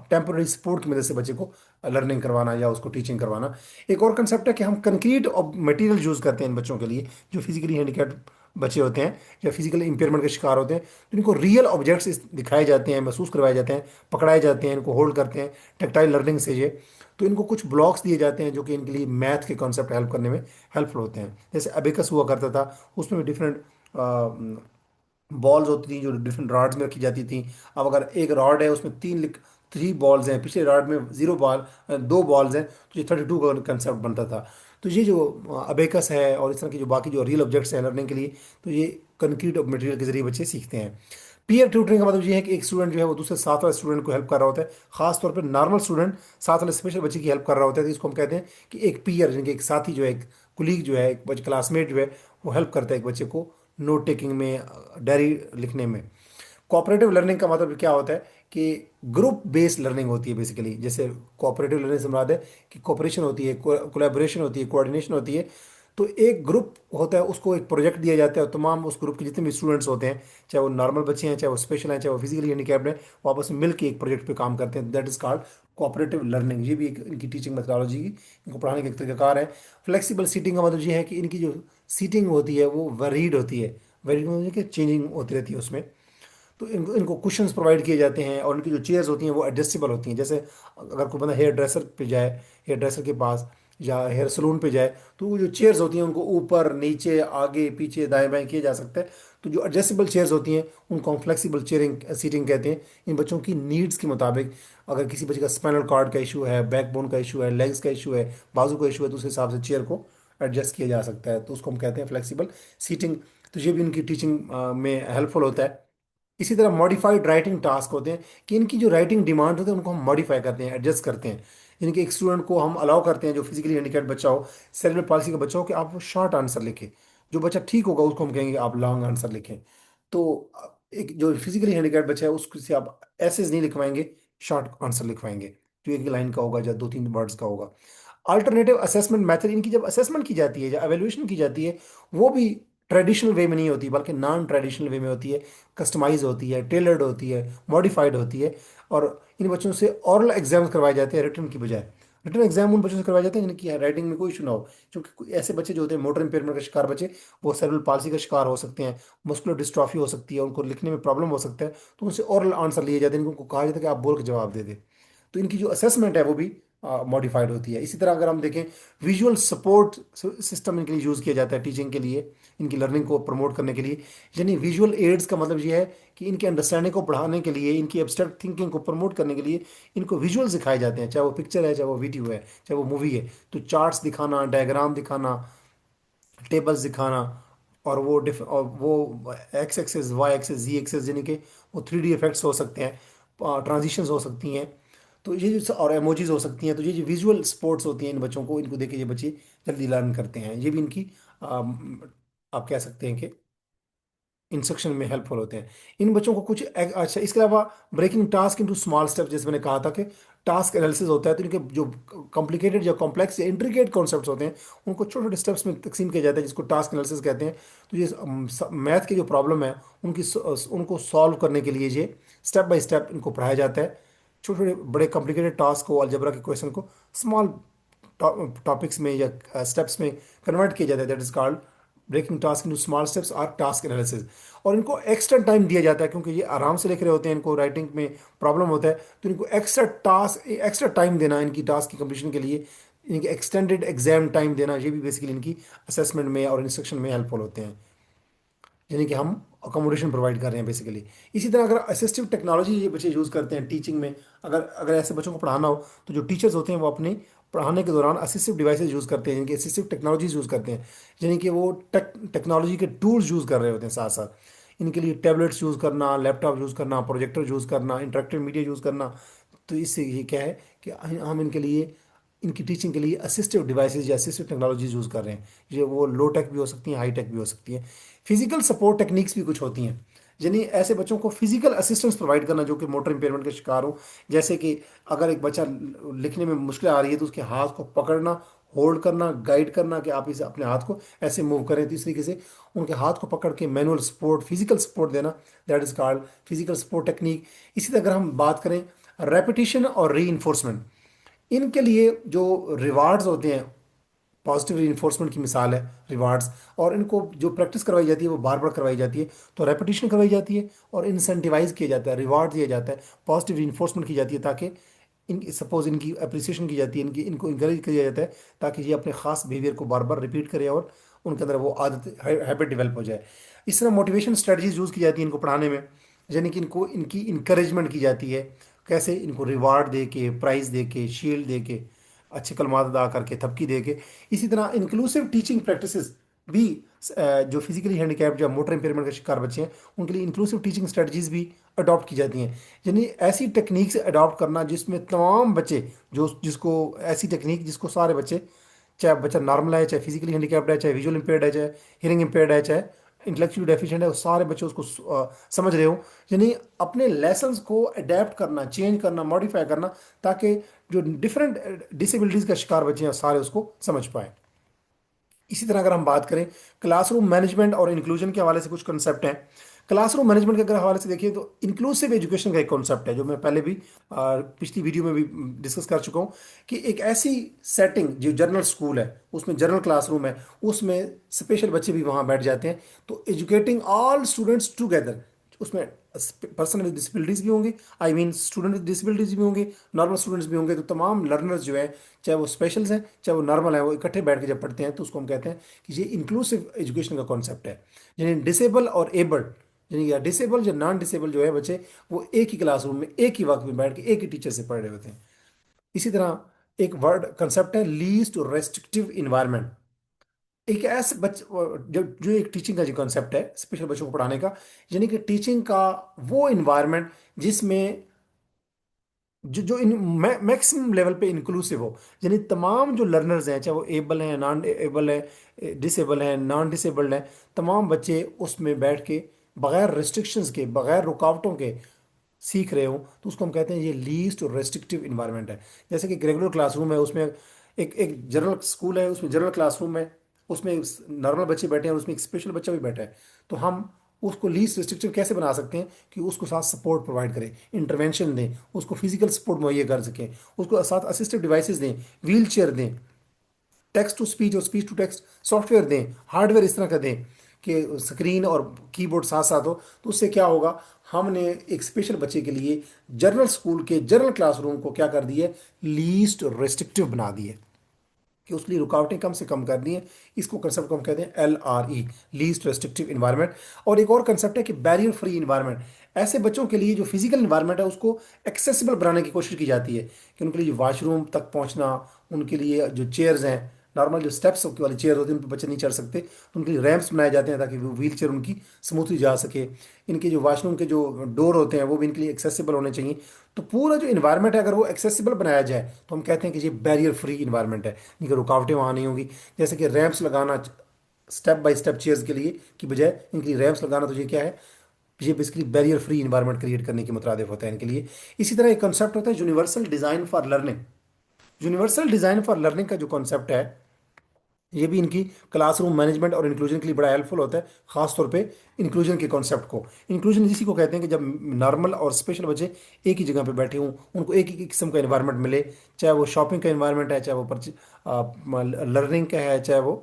टेम्पररी सपोर्ट की मदद से बच्चे को लर्निंग करवाना या उसको टीचिंग करवाना। एक और कंसेप्ट है कि हम कंक्रीट और मटेरियल यूज़ करते हैं इन बच्चों के लिए जो फिजिकली हैंडिकैप्ड बच्चे होते हैं या फिजिकल इंपेयरमेंट के शिकार होते हैं, तो इनको रियल ऑब्जेक्ट्स दिखाए जाते हैं, महसूस करवाए जाते हैं, पकड़ाए जाते हैं, इनको होल्ड करते हैं टेक्टाइल लर्निंग से ये। तो इनको कुछ ब्लॉक्स दिए जाते हैं जो कि इनके लिए मैथ के कॉन्सेप्ट हेल्प करने में हेल्पफुल होते हैं। जैसे अबेकस हुआ करता था, उसमें भी डिफरेंट बॉल्स होती थी जो डिफरेंट रॉड्स में रखी जाती थी। अब अगर एक रॉड है उसमें 3 बॉल्स हैं, पिछले रॉड में 0 बॉल, 2 बॉल्स हैं, तो ये 32 का कंसेप्ट बनता था। तो ये जो अबेकस है और इस तरह की जो बाकी जो रियल ऑब्जेक्ट्स हैं लर्निंग के लिए, तो ये कंक्रीट मटेरियल के जरिए बच्चे सीखते हैं। पीयर ट्यूटरिंग का मतलब ये है कि एक स्टूडेंट जो है वो दूसरे साथ वाले स्टूडेंट को हेल्प कर रहा होता है, खासतौर पर नॉर्मल स्टूडेंट साथ वाले स्पेशल बच्चे की हेल्प कर रहा होता है, तो इसको हम कहते हैं कि एक पीयर, यानी कि एक साथी जो है, एक कुलीग जो है, एक बच्चे क्लासमेट जो है, वो हेल्प करता है एक बच्चे को नोट टेकिंग में, डायरी लिखने में। कोऑपरेटिव लर्निंग का मतलब क्या होता है कि ग्रुप बेस्ड लर्निंग होती है बेसिकली। जैसे कोऑपरेटिव लर्निंग से मुराद है कि कोऑपरेशन होती है, कोलैबोरेशन होती है, कोऑर्डिनेशन होती है। तो एक ग्रुप होता है, उसको एक प्रोजेक्ट दिया जाता है और तमाम उस ग्रुप के जितने भी स्टूडेंट्स होते हैं, चाहे वो नॉर्मल बच्चे हैं, चाहे वो स्पेशल हैं, चाहे वो फिजिकली हैंडीकैप्ड हैं, वो आपस में मिलकर एक प्रोजेक्ट पे काम करते हैं। That is called cooperative learning. ये भी एक इनकी टीचिंग मेथडोलॉजी की, इनको पढ़ाने के एक तरीकाकार है। फ्लेक्सिबल सीटिंग का मतलब ये है कि इनकी जो सीटिंग होती है वो वेरीड होती है। वेरीड मतलब कि चेंजिंग होती रहती है उसमें। तो इनको इनको कुशंस प्रोवाइड किए जाते हैं और इनकी जो चेयर्स होती हैं वो एडजस्टेबल होती हैं। जैसे अगर कोई बंदा हेयर ड्रेसर पे जाए, हेयर ड्रेसर के पास या हेयर सलून पे जाए, तो वो जो चेयर्स होती हैं उनको ऊपर नीचे आगे पीछे दाएं बाएं किया जा सकता है। तो जो एडजस्टेबल चेयर्स होती हैं उनको हम फ्लेक्सिबल चेयरिंग सीटिंग कहते हैं। इन बच्चों की नीड्स के मुताबिक, अगर किसी बच्चे का स्पाइनल कॉर्ड का इशू है, बैकबोन का इशू है, लेग्स का इशू है, बाजू का इशू है, तो उस हिसाब से चेयर को एडजस्ट किया जा सकता है, तो उसको हम कहते हैं फ्लेक्सिबल सीटिंग। तो ये भी उनकी टीचिंग में हेल्पफुल होता है। इसी तरह मॉडिफाइड राइटिंग टास्क होते हैं कि इनकी जो राइटिंग डिमांड होती है उनको हम मॉडिफाई करते हैं, एडजस्ट करते हैं। यानी कि एक स्टूडेंट को हम अलाउ करते हैं जो फिजिकली हैंडिकैप्ड बच्चा हो, सेरेब्रल पाल्सी का बच्चा हो, कि आप वो शॉर्ट आंसर लिखें। जो बच्चा ठीक होगा उसको हम कहेंगे आप लॉन्ग आंसर लिखें। तो एक जो फिजिकली हैंडिकैप्ड बच्चा है उसको से आप ऐसे नहीं लिखवाएंगे, शॉर्ट आंसर लिखवाएंगे जो एक लाइन का होगा या 2-3 वर्ड्स का होगा। अल्टरनेटिव असेसमेंट मेथड, इनकी जब असेसमेंट की जाती है या एवेल्यूएशन की जाती है, वो भी ट्रेडिशनल वे में नहीं होती बल्कि नॉन ट्रेडिशनल वे में होती है। कस्टमाइज होती है, टेलर्ड होती है, मॉडिफाइड होती है। और इन बच्चों से ऑरल एग्जाम्स करवाए जाते हैं रिटर्न की बजाय। रिटर्न एग्जाम उन बच्चों से करवाए जाते हैं जिनकी राइटिंग में कोई इशू ना हो, क्योंकि ऐसे बच्चे जो होते हैं मोटर इंपेयरमेंट का शिकार बच्चे, वो सेरेब्रल पाल्सी का शिकार हो सकते हैं, मस्कुलर डिस्ट्रॉफी हो सकती है, उनको लिखने में प्रॉब्लम हो सकता है। तो उनसे ऑरल आंसर लिए जाते हैं, उनको कहा जाता है कि आप बोल के जवाब दे दें। तो इनकी जो असेसमेंट है वो भी मॉडिफाइड होती है। इसी तरह अगर हम देखें, विजुअल सपोर्ट सिस्टम इनके लिए यूज़ किया जाता है टीचिंग के लिए, इनकी लर्निंग को प्रमोट करने के लिए। यानी विजुअल एड्स का मतलब ये है कि इनके अंडरस्टैंडिंग को बढ़ाने के लिए, इनकी एब्स्ट्रैक्ट थिंकिंग को प्रमोट करने के लिए इनको विजुअल सिखाए जाते हैं, चाहे वो पिक्चर है, चाहे वो वीडियो है, चाहे वो मूवी है। तो चार्ट्स दिखाना, डायग्राम दिखाना, टेबल्स दिखाना, और और वो एक्स एक्सेस, वाई एक्सेस, जी एक्सेस, यानी कि वो 3D इफेक्ट्स हो सकते हैं, ट्रांजिशंस हो सकती हैं। तो ये जो और एमोजीज हो सकती हैं। तो ये जो विजुअल स्पोर्ट्स होती हैं इन बच्चों को, इनको देखे ये बच्चे जल्दी लर्न करते हैं। ये भी इनकी आप कह सकते हैं कि इंस्ट्रक्शन में हेल्पफुल होते हैं। इन बच्चों को कुछ अच्छा, इसके अलावा breaking task into small steps, जैसे मैंने कहा था कि टास्क एनालिसिस होता है, तो इनके जो कॉम्प्लिकेटेड या कॉम्प्लेक्स या इंट्रिकेट कॉन्सेप्ट्स होते हैं उनको छोटे छोटे स्टेप्स में तकसीम किया जाता है, जिसको टास्क एनालिसिस कहते हैं। तो ये मैथ की जो प्रॉब्लम है उनको सॉल्व करने के लिए ये स्टेप बाय स्टेप इनको पढ़ाया जाता है। छोटे छोटे बड़े कॉम्प्लिकेटेड टास्क को, अलजेब्रा के क्वेश्चन को स्मॉल टॉपिक्स में या स्टेप्स में कन्वर्ट किया जाता है। That is called breaking task into small steps और टास्क एनालिसिस। और इनको एक्स्ट्रा टाइम दिया जाता है क्योंकि ये आराम से लिख रहे होते हैं, इनको राइटिंग में प्रॉब्लम होता है, तो इनको एक्स्ट्रा टाइम देना इनकी टास्क की कंप्लीशन के लिए, इनके एक्सटेंडेड एग्जाम टाइम देना, ये भी बेसिकली इनकी असेसमेंट में और इंस्ट्रक्शन में हेल्पफुल होते हैं। यानी कि हम अकोमोडेशन प्रोवाइड कर रहे हैं बेसिकली। इसी तरह अगर असिस्टिव टेक्नोलॉजी ये बच्चे यूज़ करते हैं टीचिंग में, अगर अगर ऐसे बच्चों को पढ़ाना हो, तो जो टीचर्स होते हैं वो अपने पढ़ाने के दौरान असिस्टिव डिवाइसेज यूज़ करते हैं, जिनकी असिस्टिव टेक्नोलॉजीज यूज़ करते हैं। यानी कि वो टेक्नोलॉजी के टूल्स यूज़ कर रहे होते हैं साथ साथ। इनके लिए टैबलेट्स यूज़ करना, लैपटॉप यूज़ करना, प्रोजेक्टर यूज़ करना, इंटरेक्टिव मीडिया यूज़ करना। तो इससे ये क्या है कि हम इनके लिए, इनकी टीचिंग के लिए असिस्टिव डिवाइसेज या असिस्टिव टेक्नोलॉजीज यूज़ कर रहे हैं। ये वो लो टेक भी हो सकती हैं, हाई टेक भी हो सकती हैं। फिजिकल सपोर्ट टेक्निक्स भी कुछ होती हैं, यानी ऐसे बच्चों को फिजिकल असिस्टेंस प्रोवाइड करना जो कि मोटर इंपेयरमेंट के शिकार हो। जैसे कि अगर एक बच्चा लिखने में मुश्किल आ रही है, तो उसके हाथ को पकड़ना, होल्ड करना, गाइड करना कि आप इसे अपने हाथ को ऐसे मूव करें। तो इस तरीके से उनके हाथ को पकड़ के मैनुअल सपोर्ट, फिजिकल सपोर्ट देना, that is called physical support technique. इसी तरह अगर हम बात करें रेपिटिशन और री इन्फोर्समेंट, इनके लिए जो रिवार्ड्स होते हैं पॉजिटिव रीइंफोर्समेंट की मिसाल है रिवार्ड्स। और इनको जो प्रैक्टिस करवाई जाती है वो बार बार करवाई जाती है, तो रेपिटेशन करवाई जाती है और इंसेंटिवाइज किया जाता है, रिवार्ड दिया जाता है, पॉजिटिव रीइंफोर्समेंट की जाती है, ताकि इन सपोज इनकी अप्रिसिएशन की जाती है, इनकी इनको इंकरेज किया जाता है ताकि ये अपने खास बिहेवियर को बार बार रिपीट करें और उनके अंदर वो आदत हैबिट डेवलप हो जाए। इस तरह मोटिवेशन स्ट्रेटजीज यूज़ की जाती है इनको पढ़ाने में, यानी कि इनको इनकी इंकरेजमेंट की जाती है। कैसे? इनको रिवार्ड दे के, प्राइज दे के, शील्ड दे के, अच्छे कलमात अदा करके, थपकी दे के। इसी तरह इंक्लूसिव टीचिंग प्रैक्टिसेस भी जो फिजिकली हैंडीकैप्ड या मोटर इंपेयरमेंट के शिकार बच्चे हैं उनके लिए इंक्लूसिव टीचिंग स्ट्रेटजीज भी अडॉप्ट की जाती हैं। यानी ऐसी टेक्निक से अडॉप्ट करना जिसमें तमाम बच्चे, जो जिसको ऐसी टेक्निक जिसको सारे बच्चे, चाहे बच्चा नॉर्मल है, चाहे फिजिकली हैंडीकैप्ड है, चाहे विजुअल इंपेयर्ड है, चाहे हियरिंग इंपेयर्ड है, चाहे इंटेलेक्चुअली डेफिशिएंट है, वो सारे बच्चे उसको समझ रहे हो। यानी अपने लेसन्स को अडेप्ट करना, चेंज करना, मॉडिफाई करना, ताकि जो डिफरेंट डिसेबिलिटीज़ का शिकार बच्चे हैं सारे उसको समझ पाए। इसी तरह अगर हम बात करें क्लासरूम मैनेजमेंट और इंक्लूजन के हवाले से, कुछ कंसेप्ट हैं क्लासरूम मैनेजमेंट के अगर हवाले से देखिए, तो इंक्लूसिव एजुकेशन का एक कॉन्सेप्ट है जो मैं पहले भी पिछली वीडियो में भी डिस्कस कर चुका हूँ, कि एक ऐसी सेटिंग जो जनरल स्कूल है उसमें जनरल क्लासरूम है, उसमें स्पेशल बच्चे भी वहाँ बैठ जाते हैं, तो एजुकेटिंग ऑल स्टूडेंट्स टुगेदर, उसमें पर्सन विद डिसबिलिटीज भी होंगे, I mean student with disabilities भी होंगे, नॉर्मल स्टूडेंट्स भी होंगे, तो तमाम लर्नर्स जो हैं, चाहे वो स्पेशल्स हैं चाहे वो नॉर्मल हैं, वो इकट्ठे बैठ के जब पढ़ते हैं तो उसको हम कहते हैं कि ये इंक्लूसिव एजुकेशन का कॉन्सेप्ट है। यानी डिसेबल और एबल्ड, यानी या डिसेबल या नॉन डिसेबल जो है बच्चे, वो एक ही क्लासरूम में एक ही वक्त में बैठ के एक ही टीचर से पढ़ रहे होते हैं। इसी तरह एक वर्ड कंसेप्ट है लीस्ट रेस्ट्रिक्टिव इन्वायरमेंट। एक ऐसे बच्चे जो जो एक टीचिंग का जो कॉन्सेप्ट है स्पेशल बच्चों को पढ़ाने का, यानी कि टीचिंग का वो इन्वायरमेंट जिसमें जो जो इन मैक्सिमम लेवल पे इंक्लूसिव हो, यानी तमाम जो लर्नर्स हैं, चाहे वो एबल हैं, नॉन एबल है, डिसेबल हैं, नॉन डिसेबल्ड हैं, तमाम बच्चे उसमें बैठ के बगैर रिस्ट्रिक्शंस के, बगैर रुकावटों के सीख रहे हो, तो उसको हम कहते हैं ये लीस्ट रेस्ट्रिक्टिव इन्वायरमेंट है। जैसे कि एक रेगुलर क्लासरूम है, उसमें एक एक जनरल स्कूल है, उसमें जनरल क्लासरूम है, उसमें नॉर्मल बच्चे बैठे हैं, उसमें एक स्पेशल बच्चा भी बैठा है, तो हम उसको लीस्ट रिस्ट्रिक्टिव कैसे बना सकते हैं कि उसको साथ सपोर्ट प्रोवाइड करें, इंटरवेंशन दें, उसको फिजिकल सपोर्ट मुहैया कर सकें, उसको साथ असिस्टिव डिवाइसेस दें, व्हील चेयर दें, टेक्स्ट टू स्पीच और स्पीच टू टेक्स्ट सॉफ्टवेयर दें, हार्डवेयर इस तरह का दें कि स्क्रीन और कीबोर्ड साथ साथ हो। तो उससे क्या होगा, हमने एक स्पेशल बच्चे के लिए जनरल स्कूल के जनरल क्लासरूम को क्या कर दिया, लीस्ट रेस्ट्रिक्टिव बना दिए, कि उसके लिए रुकावटें कम से कम कर दी हैं। इसको कंसेप्ट को हम कहते हैं LRE, लीस्ट रेस्ट्रिक्टिव इन्वायरमेंट। और एक और कंसेप्ट है कि बैरियर फ्री इन्वायरमेंट। ऐसे बच्चों के लिए जो फिजिकल इन्वायरमेंट है उसको एक्सेसिबल बनाने की कोशिश की जाती है, कि उनके लिए जो वॉशरूम तक पहुंचना, उनके लिए जो चेयर्स हैं, नॉर्मल जो स्टेप्स वाली चेयर होती है उन पर बच्चे नहीं चढ़ सकते, तो उनके लिए रैंप्स बनाए जाते हैं ताकि वो व्हील चेयर उनकी स्मूथली जा सके। इनके जो वॉशरूम के जो डोर होते हैं वो भी इनके लिए एक्सेसिबल होने चाहिए। तो पूरा जो इन्वायरमेंट है अगर वो एक्सेसिबल बनाया जाए तो हम कहते हैं कि ये बैरियर फ्री इन्वायरमेंट है, इनकी रुकावटें वहाँ नहीं होंगी। जैसे कि रैंप्स लगाना स्टेप बाय स्टेप चेयर्स के लिए की बजाय इनके लिए रैंप्स लगाना, तो ये क्या है, ये basically barrier free environment create करने के मुताबिक होता है इनके लिए। इसी तरह एक कॉन्सेप्ट होता है universal design for learning. Universal design for learning का जो कॉन्सेप्ट है ये भी इनकी क्लासरूम मैनेजमेंट और इंक्लूजन के लिए बड़ा हेल्पफुल होता है, खास तौर पे इंक्लूजन के कॉन्सेप्ट को। इंक्लूजन इसी को कहते हैं कि जब नॉर्मल और स्पेशल बच्चे एक ही जगह पे बैठे हों, उनको एक ही किस्म का इन्वायरमेंट मिले, चाहे वो शॉपिंग का इन्वायरमेंट है, चाहे वो लर्निंग का है, चाहे वो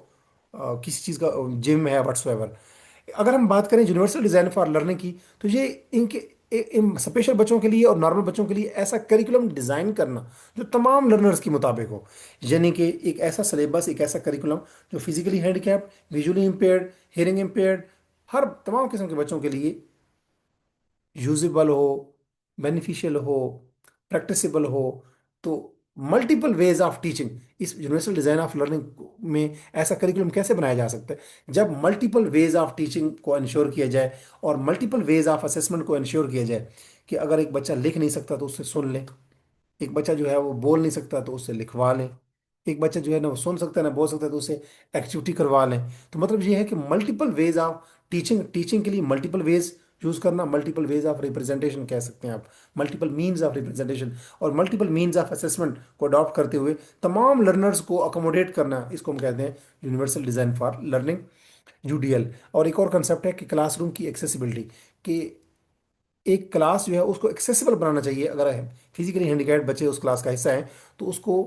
किसी चीज़ का जिम है, वट्सएवर। अगर हम बात करें यूनिवर्सल डिज़ाइन फॉर लर्निंग की, तो ये इनके इन स्पेशल बच्चों के लिए और नॉर्मल बच्चों के लिए ऐसा करिकुलम डिज़ाइन करना जो तमाम लर्नर्स के मुताबिक हो, यानी कि एक ऐसा सिलेबस, एक ऐसा करिकुलम जो physically handicapped, visually impaired, hearing impaired, हर तमाम किस्म के बच्चों के लिए यूजेबल हो, बेनिफिशियल हो, प्रैक्टिसेबल हो। तो मल्टीपल वेज ऑफ टीचिंग, इस यूनिवर्सल डिज़ाइन ऑफ लर्निंग में ऐसा करिकुलम कैसे बनाया जा सकता है जब मल्टीपल वेज ऑफ टीचिंग को इंश्योर किया जाए और मल्टीपल वेज ऑफ असेसमेंट को इंश्योर किया जाए, कि अगर एक बच्चा लिख नहीं सकता तो उससे सुन लें, एक बच्चा जो है वो बोल नहीं सकता तो उससे लिखवा लें, एक बच्चा जो है ना वो सुन सकता है ना बोल सकता है तो उससे एक्टिविटी करवा लें। तो मतलब ये है कि multiple ways of teaching, teaching के लिए मल्टीपल वेज यूज करना, मल्टीपल वेज ऑफ रिप्रेजेंटेशन कह सकते हैं आप, मल्टीपल मीन्स ऑफ रिप्रेजेंटेशन और मल्टीपल मीन्स ऑफ असेसमेंट को अडॉप्ट करते हुए तमाम लर्नर्स को अकोमोडेट करना, इसको हम कहते हैं universal design for learning, UDL। और एक और कंसेप्ट है कि क्लासरूम की एक्सेसिबिलिटी, कि एक क्लास जो है उसको एक्सेसिबल बनाना चाहिए। अगर फिजिकली हैंडीकैप्ड बच्चे उस क्लास का हिस्सा हैं तो उसको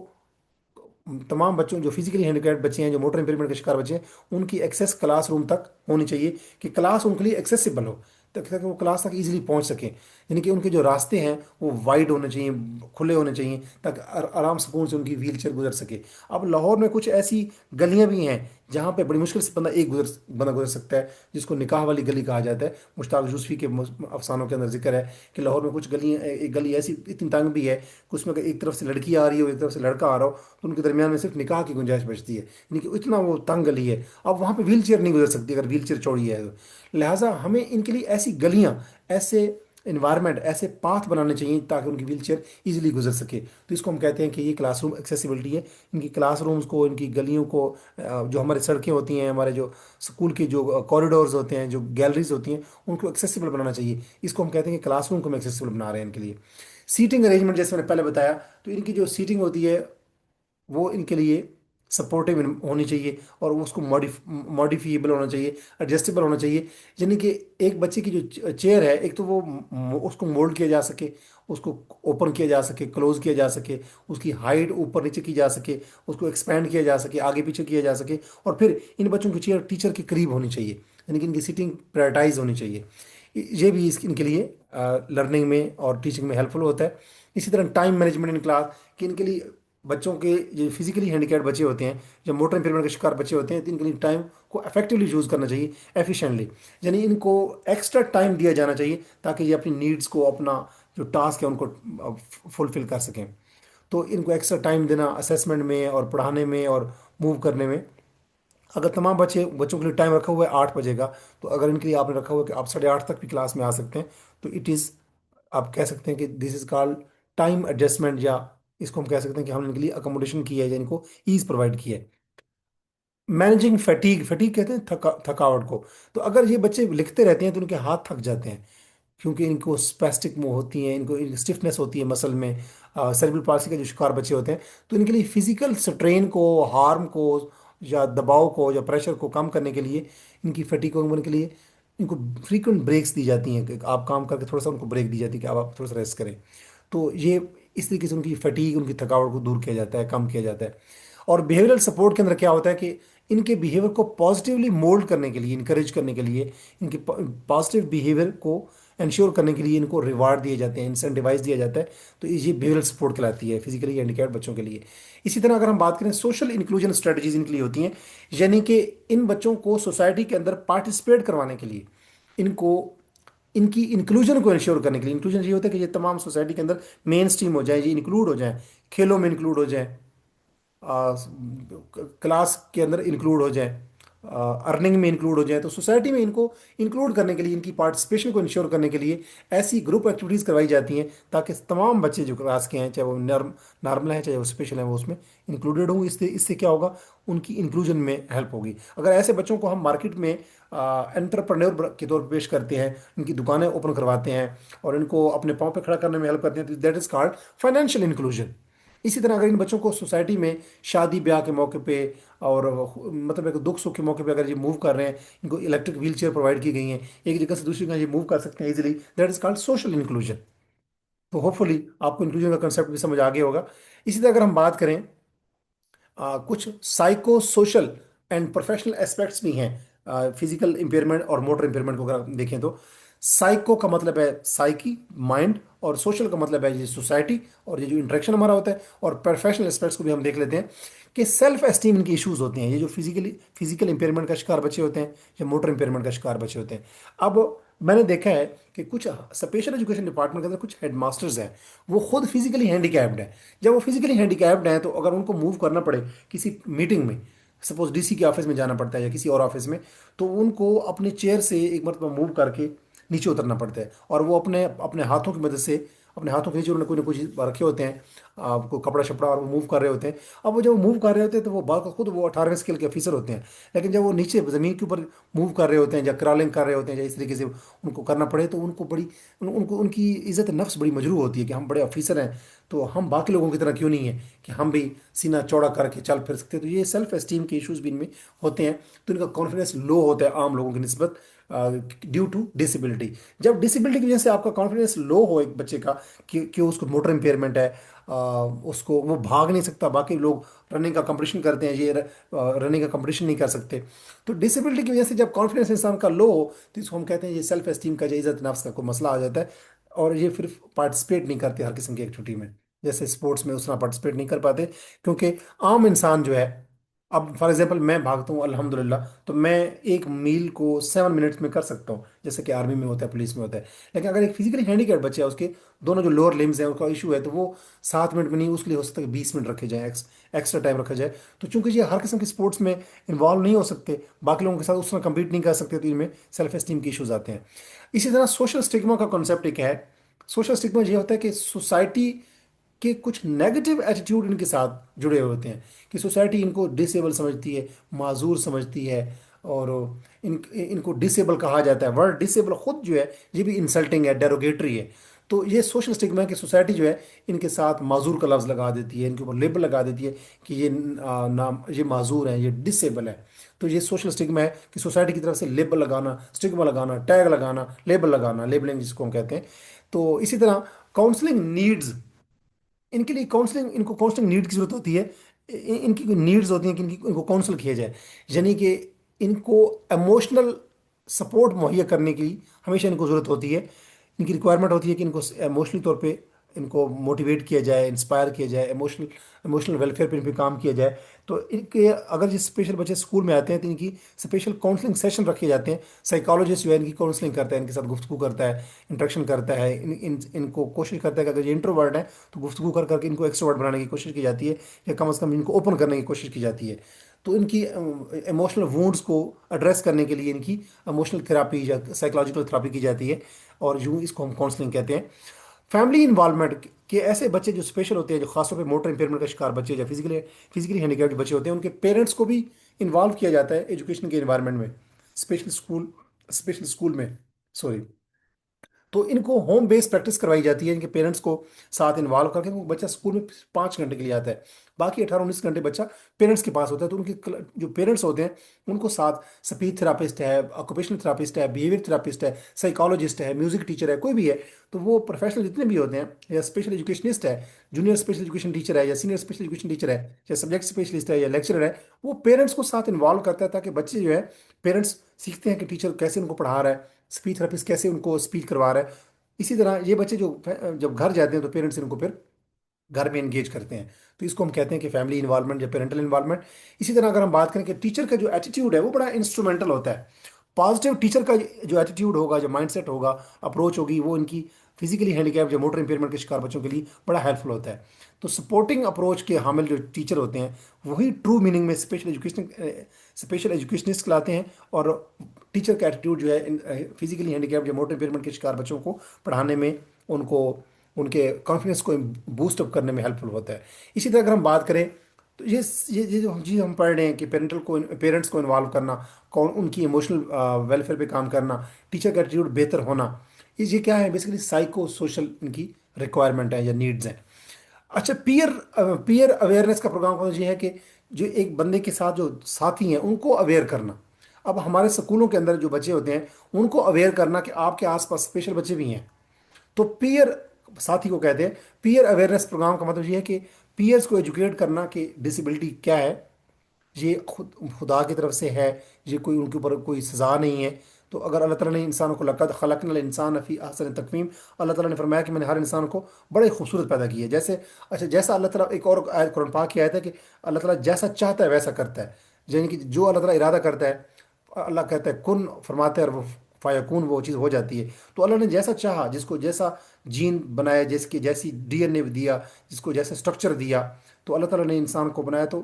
तमाम बच्चों जो फिजिकली हैंडिकैप्ड बच्चे हैं, जो मोटर इंपेयरमेंट के शिकार बच्चे हैं, उनकी एक्सेस क्लासरूम तक होनी चाहिए, कि क्लास उनके लिए एक्सेसिबल हो, तक वो क्लास तक इजीली पहुंच सके। यानी कि उनके जो रास्ते हैं वो वाइड होने चाहिए, खुले होने चाहिए, ताकि आराम सुकून से उनकी व्हील चेयर गुजर सके। अब लाहौर में कुछ ऐसी गलियां भी हैं जहाँ पे बड़ी मुश्किल से बंदा गुजर सकता है, जिसको निकाह वाली गली कहा जाता है। मुश्ताक यूसुफी के अफसानों के अंदर जिक्र है कि लाहौर में कुछ गलियां, एक गली ऐसी इतनी तंग भी है कि उसमें अगर एक तरफ से लड़की आ रही हो, एक तरफ से लड़का आ रहा हो, तो उनके दरमियान में सिर्फ निकाह की गुंजाइश बचती है, यानी कि इतना वो तंग गली है। अब वहाँ पे व्हील चेयर नहीं गुजर सकती अगर व्हील चेयर चौड़ी है तो। लिहाजा हमें इनके लिए ऐसी गलियाँ, ऐसे इन्वायरमेंट, ऐसे पाथ बनाने चाहिए ताकि उनकी व्हील चेयर ईजिली गुजर सके। तो इसको हम कहते हैं कि ये क्लासरूम एक्सेसिबिलिटी है। इनकी क्लासरूम्स को, इनकी गलियों को, जो हमारे सड़कें होती हैं, हमारे जो स्कूल के जो कॉरिडोर्स होते हैं, जो गैलरीज होती हैं, उनको एक्सेसिबल बनाना चाहिए। इसको हम कहते हैं कि क्लासरूम को हम एक्सेसिबल बना रहे हैं इनके लिए। सीटिंग अरेंजमेंट जैसे मैंने पहले बताया, तो इनकी जो सीटिंग होती है वो इनके लिए सपोर्टिव होनी चाहिए, और उसको मॉडिफिएबल होना चाहिए, एडजस्टेबल होना चाहिए। यानी कि एक बच्चे की जो चेयर है, एक तो वो उसको मोल्ड किया जा सके, उसको ओपन किया जा सके, क्लोज किया जा सके, उसकी हाइट ऊपर नीचे की जा सके, उसको एक्सपेंड किया जा सके, आगे पीछे किया जा सके। और फिर इन बच्चों की चेयर टीचर के करीब होनी चाहिए, यानी कि इनकी सीटिंग प्रायोरिटाइज होनी चाहिए। ये भी इनके लिए लर्निंग में और टीचिंग में हेल्पफुल होता है। इसी तरह टाइम मैनेजमेंट इन क्लास, कि इनके लिए बच्चों के जो फिजिकली हैंडिकैप्ड बच्चे होते हैं, जो मोटर इंपेयरमेंट के शिकार बच्चे होते हैं, तो इनके लिए टाइम को इफेक्टिवली यूज़ करना चाहिए, एफिशिएंटली। यानी इनको एक्स्ट्रा टाइम दिया जाना चाहिए ताकि ये अपनी नीड्स को, अपना जो टास्क है उनको फुलफिल कर सकें। तो इनको एक्स्ट्रा टाइम देना असेसमेंट में और पढ़ाने में और मूव करने में। अगर तमाम बच्चों के लिए टाइम रखा हुआ है 8 बजे का, तो अगर इनके लिए आपने रखा हुआ है कि आप 8:30 तक भी क्लास में आ सकते हैं, तो इट इज़, आप कह सकते हैं कि this is called time adjustment, या इसको हम कह सकते हैं कि हमने इनके लिए अकोमोडेशन की है, या इनको ईज प्रोवाइड की है। मैनेजिंग फटीग, फटीग कहते हैं थकावट को। तो अगर ये बच्चे लिखते रहते हैं तो उनके हाथ थक जाते हैं, क्योंकि इनको स्पेस्टिक मुंह होती है, इनको स्टिफनेस होती है मसल में। सेरेब्रल पाल्सी का जो शिकार बच्चे होते हैं, तो इनके लिए फिजिकल स्ट्रेन को, हार्म को, या दबाव को, या प्रेशर को कम करने के लिए, इनकी फटीग को कम करने के लिए इनको फ्रीक्वेंट ब्रेक्स दी जाती हैं, कि आप काम करके थोड़ा सा उनको ब्रेक दी जाती है कि अब आप थोड़ा सा रेस्ट करें। तो ये इस तरीके से उनकी फटीग, उनकी थकावट को दूर किया जाता है, कम किया जाता है। और बिहेवियरल सपोर्ट के अंदर क्या होता है कि इनके बिहेवियर को पॉजिटिवली मोल्ड करने के लिए, इनकरेज करने के लिए, इनके पॉजिटिव बिहेवियर को इंश्योर करने के लिए इनको रिवार्ड दिए जाते हैं, इंसेंटिवाइज दिया जाता है। तो ये बिहेवियरल सपोर्ट कहलाती है फिजिकली हैंडिकैप्ड बच्चों के लिए। इसी तरह अगर हम बात करें, सोशल इंक्लूजन स्ट्रेटजीज इनके लिए होती हैं, यानी कि इन बच्चों को सोसाइटी के अंदर पार्टिसिपेट करवाने के लिए, इनको इनकी इंक्लूजन को इंश्योर करने के लिए, इंक्लूजन ये होता है कि ये तमाम सोसाइटी के अंदर मेन स्ट्रीम हो जाए, ये इंक्लूड हो जाए, खेलों में इंक्लूड हो जाए, क्लास के अंदर इंक्लूड हो जाए, अर्निंग में इंक्लूड हो जाए। तो सोसाइटी में इनको इंक्लूड करने के लिए, इनकी पार्टिसिपेशन को इंश्योर करने के लिए ऐसी ग्रुप एक्टिविटीज़ करवाई जाती हैं, ताकि तमाम बच्चे जो क्लास के हैं, चाहे वो नॉर्मल हैं चाहे वो स्पेशल हैं, वो उसमें इंक्लूडेड होंगे। इससे इससे क्या होगा, उनकी इंक्लूजन में हेल्प होगी। अगर ऐसे बच्चों को हम मार्केट में एंटरप्रेन्योर के तौर पर पेश करते हैं, इनकी दुकानें ओपन करवाते हैं, और इनको अपने पाँव पे खड़ा करने में हेल्प करते हैं, तो that is called financial inclusion. इसी तरह अगर इन बच्चों को सोसाइटी में शादी ब्याह के मौके पे, और मतलब एक दुख सुख के मौके पे अगर ये मूव कर रहे हैं, इनको इलेक्ट्रिक व्हील चेयर प्रोवाइड की गई हैं, एक जगह से दूसरी जगह ये मूव कर सकते हैं easily, that is called social inclusion. तो होपफुली आपको इंक्लूजन का कंसेप्ट भी समझ आ गया होगा। इसी तरह अगर हम बात करें, कुछ psycho social and professional aspects भी हैं फिजिकल इंपेयरमेंट और मोटर इंपेयरमेंट को अगर हम देखें तो। साइको का मतलब है साइकी, माइंड, और सोशल का मतलब है ये सोसाइटी और ये जो इंटरेक्शन हमारा होता है। और प्रोफेशनल एस्पेक्ट्स को भी हम देख लेते हैं कि सेल्फ एस्टीम इनके इश्यूज होते हैं, ये जो फिजिकल इंपेयरमेंट का शिकार बच्चे होते हैं, या मोटर इंपेयरमेंट का शिकार बच्चे होते हैं। अब मैंने देखा है कि कुछ स्पेशल एजुकेशन डिपार्टमेंट के अंदर कुछ हेडमास्टर्स हैं, वो खुद फिजिकली हैंडीकैप्ड हैं। जब वो फिजिकली हैंडीकैप्ड हैं, तो अगर उनको मूव करना पड़े किसी मीटिंग में, सपोज डीसी के ऑफिस में जाना पड़ता है या किसी और ऑफिस में, तो उनको अपने चेयर से एक मरतबा मूव करके नीचे उतरना पड़ता है, और वो अपने अपने हाथों की मदद से, अपने हाथों के नीचे उन्होंने कोई ना कोई रखे होते हैं, कोई कपड़ा शपड़ा, और वो मूव कर रहे होते हैं। अब वो जब मूव कर रहे होते हैं तो वो बाल खुद वो 18वें स्केल के ऑफिसर होते हैं, लेकिन जब वो नीचे ज़मीन के ऊपर मूव कर रहे होते हैं, या क्रॉलिंग कर रहे होते हैं, या इस तरीके से उनको करना पड़े, तो उनको बड़ी उनको उनकी इज़्ज़त नफ्स बड़ी मजरूह होती है कि हम बड़े ऑफिसर हैं, तो हम बाकी लोगों की तरह क्यों नहीं है कि हम भी सीना चौड़ा करके चल फिर सकते हैं। तो ये सेल्फ एस्टीम के इश्यूज भी इनमें होते हैं। तो इनका कॉन्फिडेंस लो होता है आम लोगों की निस्बत, ड्यू टू डिसेबिलिटी। जब डिसेबिलिटी की वजह से आपका कॉन्फिडेंस लो हो एक बच्चे का, कि उसको मोटर इम्पेयरमेंट है, उसको वो भाग नहीं सकता, बाकी लोग रनिंग का कंपटीशन करते हैं, ये रनिंग का कंपटीशन नहीं कर सकते। तो डिसेबिलिटी की वजह से जब कॉन्फिडेंस इंसान का लो हो, तो इसको हम कहते हैं ये सेल्फ एस्टीम का, या इज्जत नफ्स का कोई मसला आ जाता है, और ये फिर पार्टिसिपेट नहीं करते हर किस्म की एक्टिविटी में। जैसे स्पोर्ट्स में उस तरह पार्टिसिपेट नहीं कर पाते, क्योंकि आम इंसान जो है, अब फॉर एग्जांपल मैं भागता हूँ अल्हम्दुलिल्लाह, तो मैं एक मील को 7 मिनट्स में कर सकता हूँ, जैसे कि आर्मी में होता है, पुलिस में होता है। लेकिन अगर एक फिजिकली हैंडीकैप बच्चा है, उसके दोनों जो लोअर लिम्स हैं उसका इशू है, तो वो 7 मिनट में नहीं, उसके लिए हो सकता है कि 20 मिनट रखे जाए, एक्स्ट्रा टाइम रखा जाए। तो चूंकि ये हर किस्म के स्पोर्ट्स में इन्वॉल्व नहीं हो सकते, बाकी लोगों के साथ उस तरह कम्पीट नहीं कर सकते, तो इनमें सेल्फ एस्टीम के इशूज आते हैं। इसी तरह सोशल स्टिग्मा का कॉन्सेप्ट एक है। सोशल स्टिग्मा ये होता है कि सोसाइटी के कुछ नेगेटिव एटीट्यूड इनके साथ जुड़े हुए होते हैं, कि सोसाइटी इनको डिसेबल समझती है, माजूर समझती है, और इनको डिसेबल कहा जाता है। वर्ड डिसेबल खुद जो है ये भी इंसल्टिंग है, डेरोगेटरी है। तो ये सोशल स्टिग्मा है कि सोसाइटी जो है इनके साथ माजूर का लफ्ज़ लगा देती है, इनके ऊपर लेबल लगा देती है कि ये नाम, ये माजूर है, ये डिसेबल है। तो ये सोशल स्टिग्मा है कि सोसाइटी की तरफ से लेबल लगाना, स्टिग्मा लगाना, टैग लगाना, लेबल लगाना, लेबलिंग जिसको हम कहते हैं। तो इसी तरह काउंसलिंग नीड्स, इनके लिए काउंसलिंग, इनको काउंसलिंग नीड की जरूरत होती है। इनकी कोई नीड्स होती हैं कि इनको काउंसल किया जाए, यानी कि इनको इमोशनल सपोर्ट मुहैया करने की हमेशा इनको ज़रूरत होती है। इनकी रिक्वायरमेंट होती है कि इनको इमोशनली तौर पे इनको मोटिवेट किया जाए, इंस्पायर किया जाए, इमोशनल इमोशनल वेलफेयर पे इन पे काम किया जाए। तो इनके अगर ये स्पेशल बच्चे स्कूल में आते हैं, तो इनकी स्पेशल काउंसलिंग सेशन रखे जाते हैं। साइकोलॉजिस्ट जो है इनकी काउंसलिंग करता है, इनके साथ गुफ्तगू करता है, इंटरेक्शन करता है, इनको कोशिश करता है कि अगर ये इंट्रोवर्ट है तो गुफ्तगू कर करके इनको एक्सट्रोवर्ट बनाने की कोशिश की जाती है, या कम से कम इनको ओपन करने की कोशिश की जाती है। तो इनकी इमोशनल वूंड्स को एड्रेस करने के लिए इनकी इमोशनल थेरापी या साइकोलॉजिकल थेरापी की जाती है, और यूँ इसको हम काउंसलिंग कहते हैं। फैमिली इन्वॉल्वमेंट के ऐसे बच्चे जो स्पेशल होते हैं, जो खासतौर पे मोटर इंपेयरमेंट का शिकार बच्चे या फिजिकली फिजिकली हैंडीकैप्ड बच्चे होते हैं, उनके पेरेंट्स को भी इन्वॉल्व किया जाता है एजुकेशन के इन्वायरमेंट में, स्पेशल स्कूल स्पेशल स्कूल में, सॉरी। तो इनको होम बेस्ड प्रैक्टिस करवाई जाती है, इनके पेरेंट्स को साथ इन्वॉल्व करके। वो बच्चा स्कूल में 5 घंटे के लिए आता है, बाकी 18-19 घंटे बच्चा पेरेंट्स के पास होता है। तो उनके जो पेरेंट्स होते हैं उनको साथ स्पीच थेरापिस्ट है, ऑक्यूपेशनल थेरापिस्ट है, बिहेवियर थेरापिस्ट है, साइकोलॉजिस्ट है, म्यूजिक टीचर है, कोई भी है, तो वो प्रोफेशनल जितने भी होते हैं, या स्पेशल एजुकेशनिस्ट है, जूनियर स्पेशल एजुकेशन टीचर है, या सीनियर स्पेशल एजुकेशन टीचर है, या सब्जेक्ट स्पेशलिस्ट है, या लेक्चरर है, वो पेरेंट्स को साथ इन्वॉल्व करता है, ताकि बच्चे जो है, पेरेंट्स सीखते हैं कि टीचर कैसे उनको पढ़ा रहा है, स्पीच थेरेपिस्ट कैसे उनको स्पीच करवा रहा है। इसी तरह ये बच्चे जो जब घर जाते हैं, तो पेरेंट्स इनको फिर घर में एंगेज करते हैं। तो इसको हम कहते हैं कि फैमिली इन्वॉल्वमेंट या पेरेंटल इन्वॉल्वमेंट। इसी तरह अगर हम बात करें कि टीचर का जो एटीट्यूड है वो बड़ा इंस्ट्रूमेंटल होता है। पॉजिटिव टीचर का जो एटीट्यूड होगा, जो माइंडसेट होगा, अप्रोच होगी, वो इनकी फिजिकली हैंडीकैप या मोटर इंपेयरमेंट के शिकार बच्चों के लिए बड़ा हेल्पफुल होता है। तो सपोर्टिंग अप्रोच के हामिल जो टीचर होते हैं, वही ट्रू मीनिंग में स्पेशल एजुकेशनिस्ट कहलाते हैं। और टीचर का एटीट्यूड जो है फिजिकली हैंडीकैप या मोटर इंपेयरमेंट के शिकार बच्चों को पढ़ाने में, उनको उनके कॉन्फिडेंस को बूस्ट अप करने में हेल्पफुल होता है। इसी तरह अगर हम बात करें, तो ये जो चीज़ हम पढ़ रहे हैं कि पेरेंट्स को इन्वॉल्व करना, कौन उनकी इमोशनल वेलफेयर पे काम करना, टीचर का एटीट्यूड बेहतर होना, ये क्या है, बेसिकली साइको सोशल इनकी रिक्वायरमेंट है या नीड्स हैं। अच्छा, पीयर अवेयरनेस का प्रोग्राम का ये है कि जो एक बंदे के साथ जो साथी हैं उनको अवेयर करना। अब हमारे स्कूलों के अंदर जो बच्चे होते हैं उनको अवेयर करना कि आपके आसपास स्पेशल बच्चे भी हैं। तो पीयर साथी को कहते हैं। पीयर अवेयरनेस प्रोग्राम का मतलब ये है कि पीयर्स को एजुकेट करना कि डिसेबिलिटी क्या है, ये खुदा की तरफ से है, ये कोई उनके ऊपर कोई सज़ा नहीं है। तो अगर अल्लाह ताला ने इंसानों को लक़द खलक़नल इंसान फ़ी अहसन तक़वीम, अल्लाह ताला ने फरमाया कि मैंने हर इंसान को बड़े खूबसूरत पैदा किया है। जैसे, अच्छा, जैसा अल्लाह ताला, एक और आयत कुरान पाक की आयत है कि अल्लाह ताला जैसा चाहता है वैसा करता है, यानी कि जो अल्लाह ताला इरादा करता है, अल्लाह कहता है कुन, फरमाते हैं, और वो फ़यकून, वो चीज़ हो जाती है। तो अल्लाह ने जैसा चाहा, जिसको जैसा जीन बनाया, जिसकी जैसी डीएनए दिया, जिसको जैसा स्ट्रक्चर दिया, तो अल्लाह ताला ने इंसान को बनाया। तो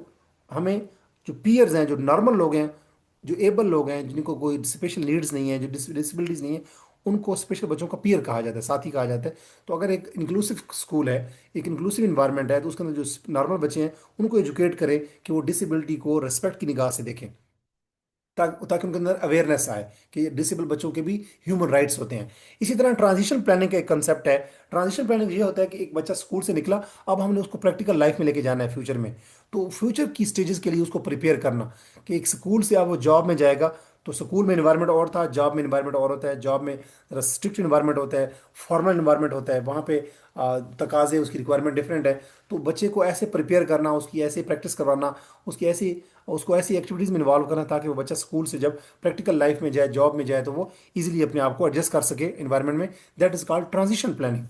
हमें जो पीयर्स हैं, जो नॉर्मल लोग हैं, जो एबल लोग हैं, जिनको कोई स्पेशल नीड्स नहीं है, जो डिसेबिलिटीज़ नहीं है, उनको स्पेशल बच्चों का पीयर कहा जाता है, साथी कहा जाता है। तो अगर एक इंक्लूसिव स्कूल है, एक इंक्लूसिव इन्वायरमेंट है, तो उसके अंदर जो नॉर्मल बच्चे हैं उनको एजुकेट करें कि वो डिसेबिलिटी को रिस्पेक्ट की निगाह से देखें, ताकि उनके अंदर अवेयरनेस आए कि डिसेबल बच्चों के भी ह्यूमन राइट्स होते हैं। इसी तरह ट्रांजिशन प्लानिंग का एक कंसेप्ट है। ट्रांजिशन प्लानिंग ये होता है कि एक बच्चा स्कूल से निकला, अब हमने उसको प्रैक्टिकल लाइफ में लेके जाना है फ्यूचर में। तो फ्यूचर की स्टेजेस के लिए उसको प्रिपेयर करना, कि एक स्कूल से अब वो जॉब में जाएगा, तो स्कूल में इन्वायरमेंट और था, जॉब में इन्वायरमेंट और होता है। जॉब में जरा स्ट्रिक्ट इन्वायरमेंट होता है, फॉर्मल इन्वायरमेंट होता है, वहाँ पे तकाजे, उसकी रिक्वायरमेंट डिफरेंट है। तो बच्चे को ऐसे प्रिपेयर करना, उसकी ऐसे प्रैक्टिस करवाना, उसकी ऐसी उसको ऐसी एक्टिविटीज़ में इन्वॉल्व करना ताकि वो बच्चा स्कूल से जब प्रैक्टिकल लाइफ में जाए, जॉब में जाए, तो वो इजीली अपने आप को एडजस्ट कर सके इन्वायरमेंट में। That is called transition planning.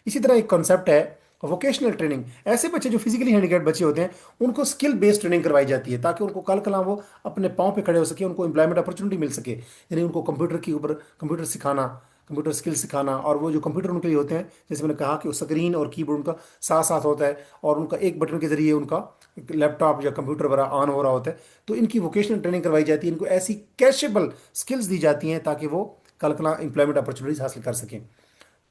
इसी तरह एक कॉन्सेप्ट है वोकेशनल ट्रेनिंग। ऐसे बच्चे जो फिजिकली हैंडिकैप बच्चे होते हैं, उनको स्किल बेस्ड ट्रेनिंग करवाई जाती है ताकि उनको कल कला वो अपने पाँव पे खड़े हो सके, उनको एम्प्लॉयमेंट अपॉर्चुनिटी मिल सके। यानी उनको कंप्यूटर के ऊपर कंप्यूटर सिखाना, कंप्यूटर स्किल सिखाना। और वो जो कंप्यूटर उनके लिए होते हैं, जैसे मैंने कहा कि वो स्क्रीन और कीबोर्ड उनका साथ साथ होता है, और उनका एक बटन के जरिए उनका लैपटॉप या कंप्यूटर वगैरह ऑन हो रहा होता है। तो इनकी वोकेशनल ट्रेनिंग करवाई जाती है, इनको ऐसी कैशेबल स्किल्स दी जाती हैं ताकि वो कल कला एम्प्लॉयमेंट अपॉर्चुनिटीज हासिल कर सकें।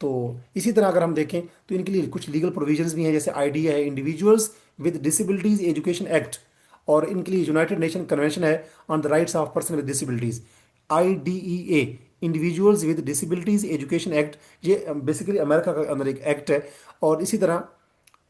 तो इसी तरह अगर हम देखें तो इनके लिए कुछ लीगल प्रोविजंस भी हैं, जैसे आईडीए है, individuals with disabilities education act, और इनके लिए यूनाइटेड नेशन कन्वेंशन है on the rights of person with disabilities, idea, individuals with disabilities education act. ये बेसिकली अमेरिका के अंदर एक एक्ट है। और इसी तरह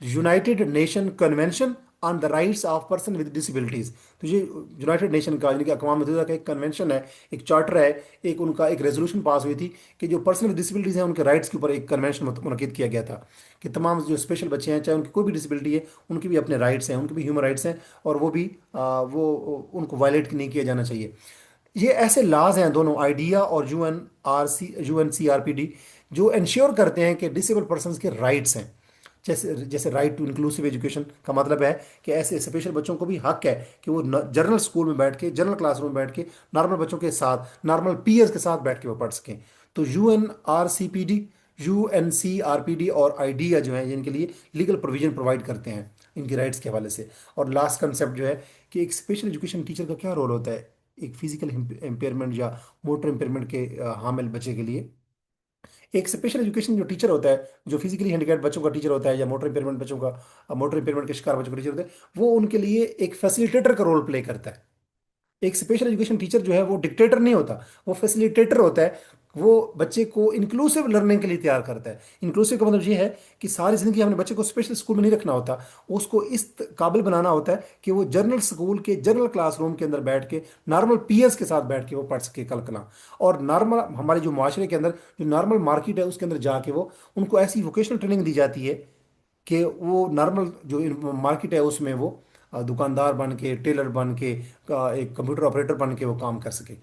United nation convention on the rights of person with disabilities. तो ये यूनाइटेड नेशन का, यानी कि अक़वाम मुत्तहिदा का एक कन्वेंशन है, एक चार्टर है, एक उनका एक रेजोल्यूशन पास हुई थी कि जो पर्सन विद डिसेबिलिटीज हैं उनके राइट्स के ऊपर एक कन्वेंशन मुनक़िद किया गया था कि तमाम जो स्पेशल बच्चे हैं, चाहे उनकी कोई भी डिसेबिलिटी है, उनके भी अपने राइट्स हैं, उनके भी ह्यूमन राइट्स हैं, और वो भी उनको वायलेट नहीं किया जाना चाहिए। ये ऐसे लाज हैं दोनों, आइडिया और यूएनसीआरपीडी, जो इंश्योर करते हैं कि डिसेबल पर्सन के राइट्स हैं। जैसे जैसे राइट टू इंक्लूसिव एजुकेशन का मतलब है कि ऐसे स्पेशल बच्चों को भी हक है कि वो जनरल स्कूल में बैठ के, जनरल क्लासरूम में बैठ के, नॉर्मल बच्चों के साथ, नॉर्मल पीयर्स के साथ बैठ के वो पढ़ सकें। तो यूएनसीआरपीडी और आइडिया जो है, इनके लिए लीगल प्रोविजन प्रोवाइड करते हैं इनकी राइट्स के हवाले से। और लास्ट कंसेप्ट जो है कि एक स्पेशल एजुकेशन टीचर का क्या रोल होता है एक फिजिकल इम्पेयरमेंट या मोटर इम्पेयरमेंट के हामिल बच्चे के लिए। एक स्पेशल एजुकेशन जो टीचर होता है, जो फिजिकली हैंडिकैप्ड बच्चों का टीचर होता है, या मोटर इम्पेयरमेंट बच्चों का, मोटर इम्पेयरमेंट के शिकार बच्चों का टीचर होता है, वो उनके लिए एक फैसिलिटेटर का रोल प्ले करता है। एक स्पेशल एजुकेशन टीचर जो है वो डिक्टेटर नहीं होता, वो फैसिलिटेटर होता है। वो बच्चे को इंक्लूसिव लर्निंग के लिए तैयार करता है। इंक्लूसिव का मतलब ये है कि सारी जिंदगी हमने बच्चे को स्पेशल स्कूल में नहीं रखना होता, उसको इस काबिल बनाना होता है कि वो जनरल स्कूल के जनरल क्लासरूम के अंदर बैठ के, नॉर्मल पीयर्स के साथ बैठ के वो पढ़ सके कल कला। और नॉर्मल हमारे जो माशरे के अंदर जो नॉर्मल मार्केट है उसके अंदर जाके वो, उनको ऐसी वोकेशनल ट्रेनिंग दी जाती है कि वो नॉर्मल जो मार्केट है उसमें वो दुकानदार बन के, टेलर बन के, एक कंप्यूटर ऑपरेटर बन के वो काम कर सके।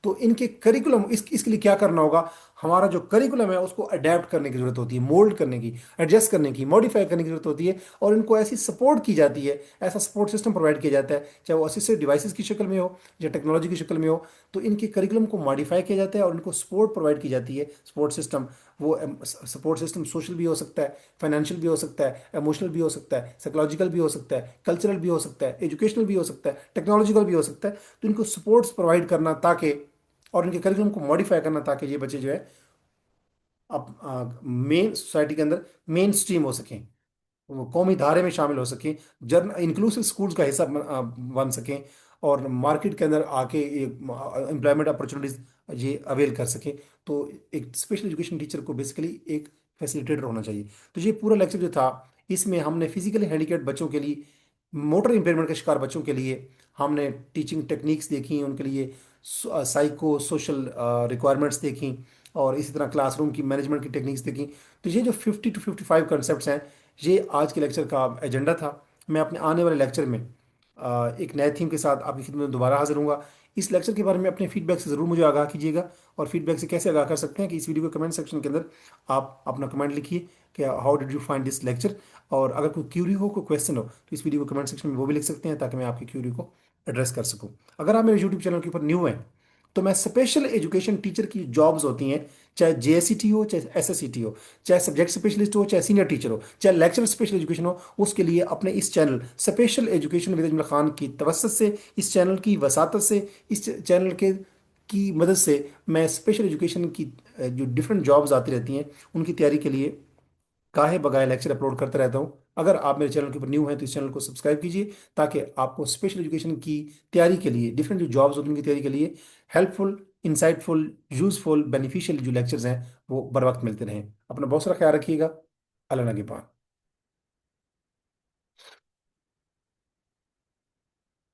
तो इनके करिकुलम, इसके लिए क्या करना होगा, हमारा जो करिकुलम है उसको अडेप्ट करने की जरूरत होती है, मोल्ड करने की, एडजस्ट करने की, मॉडिफाई करने की जरूरत होती है। और इनको ऐसी सपोर्ट की जाती है, ऐसा सपोर्ट सिस्टम प्रोवाइड किया जाता है, चाहे वो असिस्टेड डिवाइसेस की शक्ल में हो या टेक्नोलॉजी की शक्ल में हो। तो इनके करिकुलम को मॉडिफाई किया जाता है और इनको सपोर्ट प्रोवाइड की जाती है, सपोर्ट सिस्टम। वो सपोर्ट सिस्टम सोशल भी हो सकता है, फाइनेंशियल भी हो सकता है, इमोशनल भी हो सकता है, साइकोलॉजिकल भी हो सकता है, कल्चरल भी हो सकता है, एजुकेशनल भी हो सकता है, टेक्नोलॉजिकल भी हो सकता है। तो इनको सपोर्ट्स प्रोवाइड करना ताकि, और इनके करिकुलम को मॉडिफाई करना ताकि ये बच्चे जो है अब मेन सोसाइटी के अंदर मेन स्ट्रीम हो सकें, वो कौमी धारे में शामिल हो सकें, जन इंक्लूसिव स्कूल्स का हिस्सा बन सकें, और मार्केट के अंदर आके एम्प्लॉयमेंट अपॉर्चुनिटीज ये अवेल कर सकें। तो एक स्पेशल एजुकेशन टीचर को बेसिकली एक फैसिलिटेटर होना चाहिए। तो ये पूरा लेक्चर जो था, इसमें हमने फिजिकली हैंडिकैप्ड बच्चों के लिए, मोटर इम्पेयरमेंट के शिकार बच्चों के लिए हमने टीचिंग टेक्निक्स देखी, उनके लिए साइको सोशल रिक्वायरमेंट्स देखी, और इसी तरह क्लासरूम की मैनेजमेंट की टेक्निक्स देखी। तो ये जो 50 to 55 कॉन्सेप्ट्स हैं, ये आज के लेक्चर का एजेंडा था। मैं अपने आने वाले लेक्चर में एक नए थीम के साथ आपकी खिदमत में दोबारा हाजिर हूँगा। इस लेक्चर के बारे में अपने फीडबैक से ज़रूर मुझे आगाह कीजिएगा। और फीडबैक से कैसे आगाह कर सकते हैं कि इस वीडियो के कमेंट सेक्शन के अंदर आप अपना कमेंट लिखिए कि how did you find this lecture. और अगर कोई क्यूरी हो, कोई क्वेश्चन हो, तो इस वीडियो को कमेंट सेक्शन में वो भी लिख सकते हैं ताकि मैं आपकी क्यूरी को एड्रेस कर सकूँ। अगर आप मेरे यूट्यूब चैनल के ऊपर न्यू हैं, तो मैं स्पेशल एजुकेशन टीचर की जॉब्स होती हैं, चाहे जेएससीटी हो, चाहे एसएससीटी हो, चाहे सब्जेक्ट स्पेशलिस्ट हो, चाहे सीनियर टीचर हो, चाहे लेक्चर स्पेशल एजुकेशन हो, उसके लिए अपने इस channel special education with Ajmal Khan की तवसत से, इस चैनल की वसातत से, इस चैनल के की मदद से मैं स्पेशल एजुकेशन की जो डिफरेंट जॉब्स आती रहती हैं उनकी तैयारी के लिए काहे बगाए लेक्चर अपलोड करता रहता हूँ। अगर आप मेरे चैनल के ऊपर न्यू हैं तो इस चैनल को सब्सक्राइब कीजिए ताकि आपको स्पेशल एजुकेशन की तैयारी के लिए, डिफरेंट जो जॉब्स होती हैं उनकी तैयारी के लिए हेल्पफुल, इंसाइटफुल, यूजफुल, बेनिफिशियल जो लेक्चर्स हैं वो बर वक्त मिलते रहें। अपना बहुत सारा ख्याल रखिएगा। अल्लाह नगेबान।